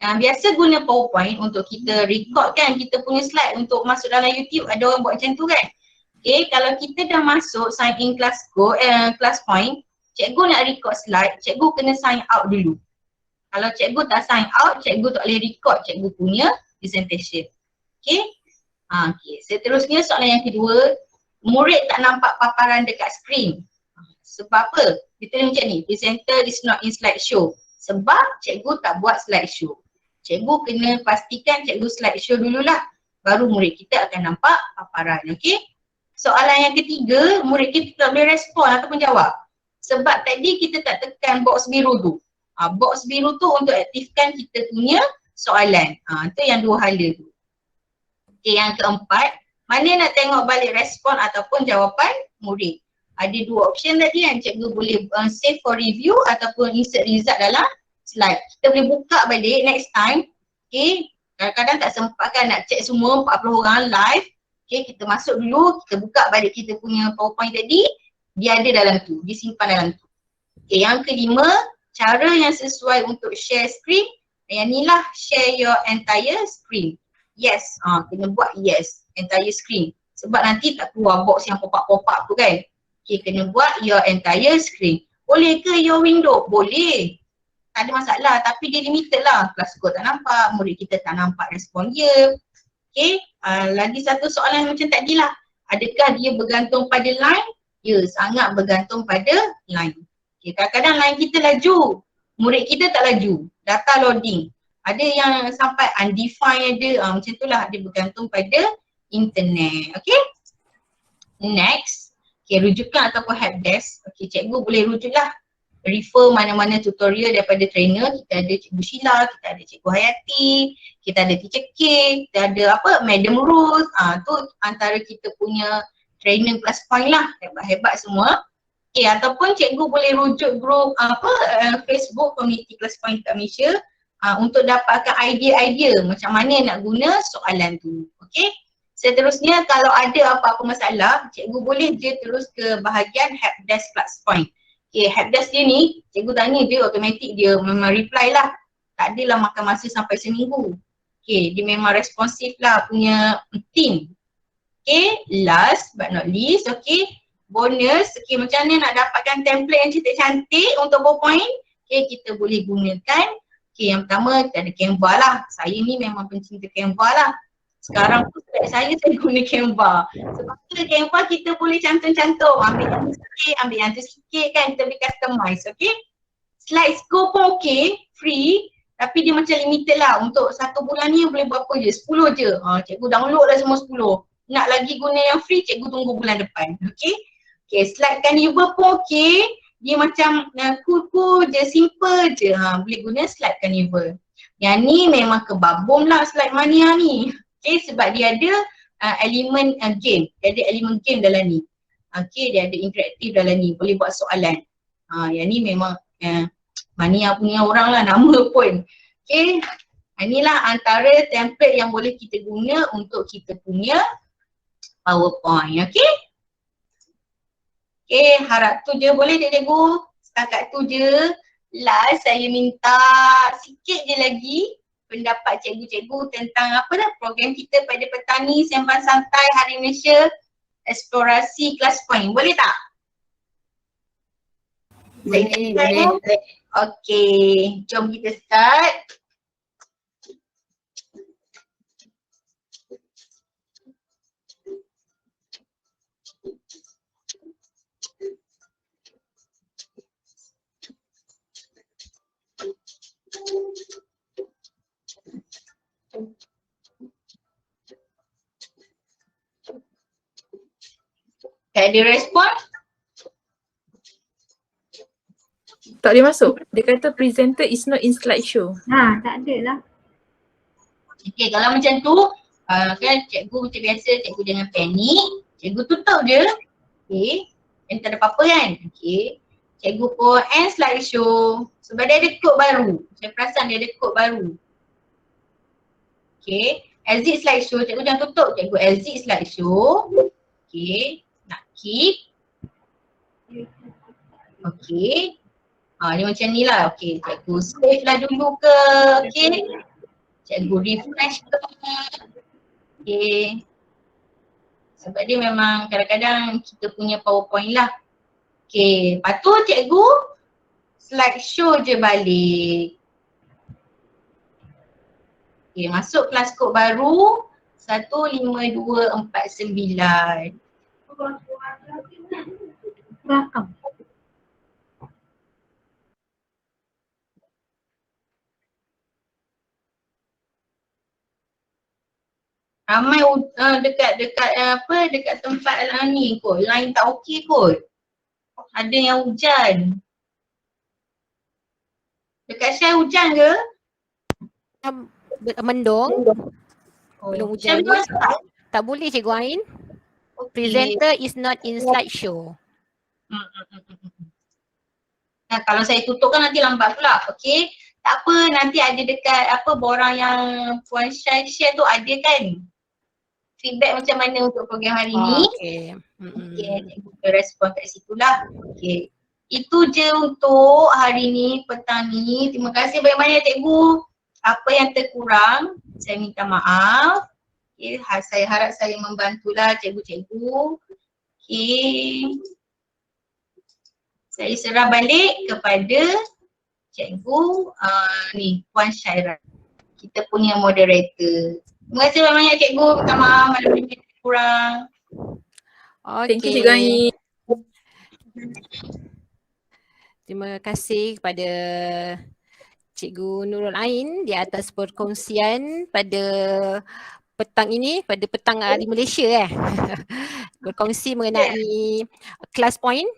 Biasa guna PowerPoint untuk kita record kan kita punya slide untuk masuk dalam YouTube. Ada orang buat macam tu kan. Okay, kalau kita dah masuk sign in kelas kod, kelas point, cikgu nak record slide, cikgu kena sign out dulu. Kalau cikgu tak sign out, cikgu tak boleh record cikgu punya presentation. Okay. Okay. Seterusnya soalan yang kedua, murid tak nampak paparan dekat skrin. Sebab apa? Kita ni macam ni, presenter is not in slideshow. Sebab cikgu tak buat slideshow. Cikgu kena pastikan cikgu slideshow dululah. Baru murid kita akan nampak paparan. Okay? Soalan yang ketiga, murid kita tak boleh respon ataupun jawab. Sebab tadi kita tak tekan box biru tu. Box biru tu untuk aktifkan kita punya soalan. Itu yang dua hala tu. Okay, yang keempat, mana nak tengok balik respon ataupun jawapan murid. Ada dua option tadi kan, cikgu boleh save for review ataupun insert result dalam slide. Kita boleh buka balik next time. Okay, kadang-kadang tak sempat kan nak check semua 40 orang live. Okay, kita masuk dulu, kita buka balik kita punya PowerPoint tadi, dia ada dalam tu, disimpan dalam tu. Okay, yang kelima, cara yang sesuai untuk share screen, yang ni lah share your entire screen. Yes, kena buat yes, entire screen. Sebab nanti tak keluar box yang pop-up tu kan. Okay, kena buat your entire screen. Boleh ke your window? Boleh. Tak ada masalah, tapi dia limited lah. Kelas kod tak nampak, murid kita tak nampak respon dia. Okay, lagi satu soalan macam tadi lah. Adakah dia bergantung pada line? Ya, sangat bergantung pada line. Okay, kadang-kadang line kita laju, murid kita tak laju. Data loading. Ada yang sampai undefined ada, macam tu lah, dia bergantung pada internet. Okay, next. Okay, rujukan ataupun helpdesk. Okay, cikgu boleh rujuk lah. Refer mana-mana tutorial daripada trainer. Kita ada Cikgu Sheila, kita ada Cikgu Hayati, kita ada Teacher K, kita ada Madam Ruth. Tu antara kita punya trainer plus point lah, hebat-hebat semua. Okay, ataupun cikgu boleh rujuk grup Facebook Community Plus Point kat Malaysia untuk dapatkan idea-idea macam mana nak guna soalan tu. Okay. Seterusnya kalau ada apa-apa masalah, cikgu boleh je terus ke bahagian helpdesk plus point. Okay, helpdesk dia ni, cikgu tanya dia automatik dia memang reply lah. Tak adalah makan masa sampai seminggu. Okay, dia memang responsif lah punya team. Okay, last but not least, okay, bonus. Okay, macam mana nak dapatkan template yang cantik-cantik untuk PowerPoint? Okay, kita boleh gunakan. Okay, yang pertama kita ada Canva lah. Saya ni memang pencinta Canva lah. Sekarang pun saya guna Canva. Sebab tu Canva kita boleh cantum-cantum. Ambil yang tu sikit, ambil yang tu sikit kan. Kita boleh customize, okay. Slide score pun okay, free. Tapi dia macam limited lah. Untuk 1 bulan ni boleh berapa je? 10 je. Cikgu download lah semua 10. Nak lagi guna yang free, cikgu tunggu bulan depan. Okay. Okay, slide Canva pun okay. Dia macam cool je, simple je. Boleh guna slide Canva. Yang ni memang kebabum lah slide mania ni. Okay, sebab dia ada elemen game. Dia ada elemen game dalam ni. Okay, dia ada interaktif dalam ni. Boleh buat soalan. Yang ni memang mania punya orang lah nama pun. Okay, inilah antara template yang boleh kita guna untuk kita punya PowerPoint. Okay. Okay, harap tu je boleh cikgu. Setakat tu je. Last saya minta sikit je lagi pendapat cikgu-cikgu tentang program kita pada petani sembang santai Hari Malaysia eksplorasi kelas point. Boleh tak? Boleh. Okay, jom kita start. Tak ada respon? Tak boleh masuk. Dia kata presenter is not in slideshow. Tak ada lah. Okay, kalau macam tu kan cikgu macam biasa, cikgu jangan panik. Cikgu tutup je. Okay, yang tak ada apa-apa kan. Okay, cikgu pun end slideshow. Sebab dia ada kod baru. Saya perasan dia ada kod baru. Okay. Exit slideshow. Cikgu jangan tutup. Cikgu exit slideshow. Okay. Nak keep. Okay. Dia macam ni lah. Okay. Cikgu save lah dulu ke. Okay. Cikgu refresh ke. Okay. Sebab dia memang kadang-kadang kita punya PowerPoint lah. Okay. Lepas tu cikgu slideshow je balik. Okay, masuk kelas kod baru 15249. Ramai dekat tempat ni kot. Line tak okey kot. Ada yang hujan. Dekat Syai hujan ke? Mendung. Belum hujan ni. Tak boleh Cikgu Ain. Presenter is not in slideshow. Nah, kalau saya tutup kan nanti lambat pula. Okey. Tak apa, nanti ada dekat borang yang Puan Syai share tu ada kan? Feedback macam mana untuk program hari ni. Okay. Okay, cikgu respon kat situ lah. Okay. Itu je untuk hari ni, petang ni. Terima kasih banyak-banyak cikgu. Apa yang terkurang, saya minta maaf. Okay, saya harap saya membantulah cikgu-cikgu. Okay. Saya serah balik kepada cikgu ni, Puan Syairah. Kita punya moderator. Terima kasih banyak-banyak cikgu. Minta maaf malam ni kurang. Okay. Thank you Cikgu Ain. Terima kasih kepada Cikgu Nurul Ain di atas perkongsian pada petang ini, pada petang hari Malaysia berkongsi mengenai class point.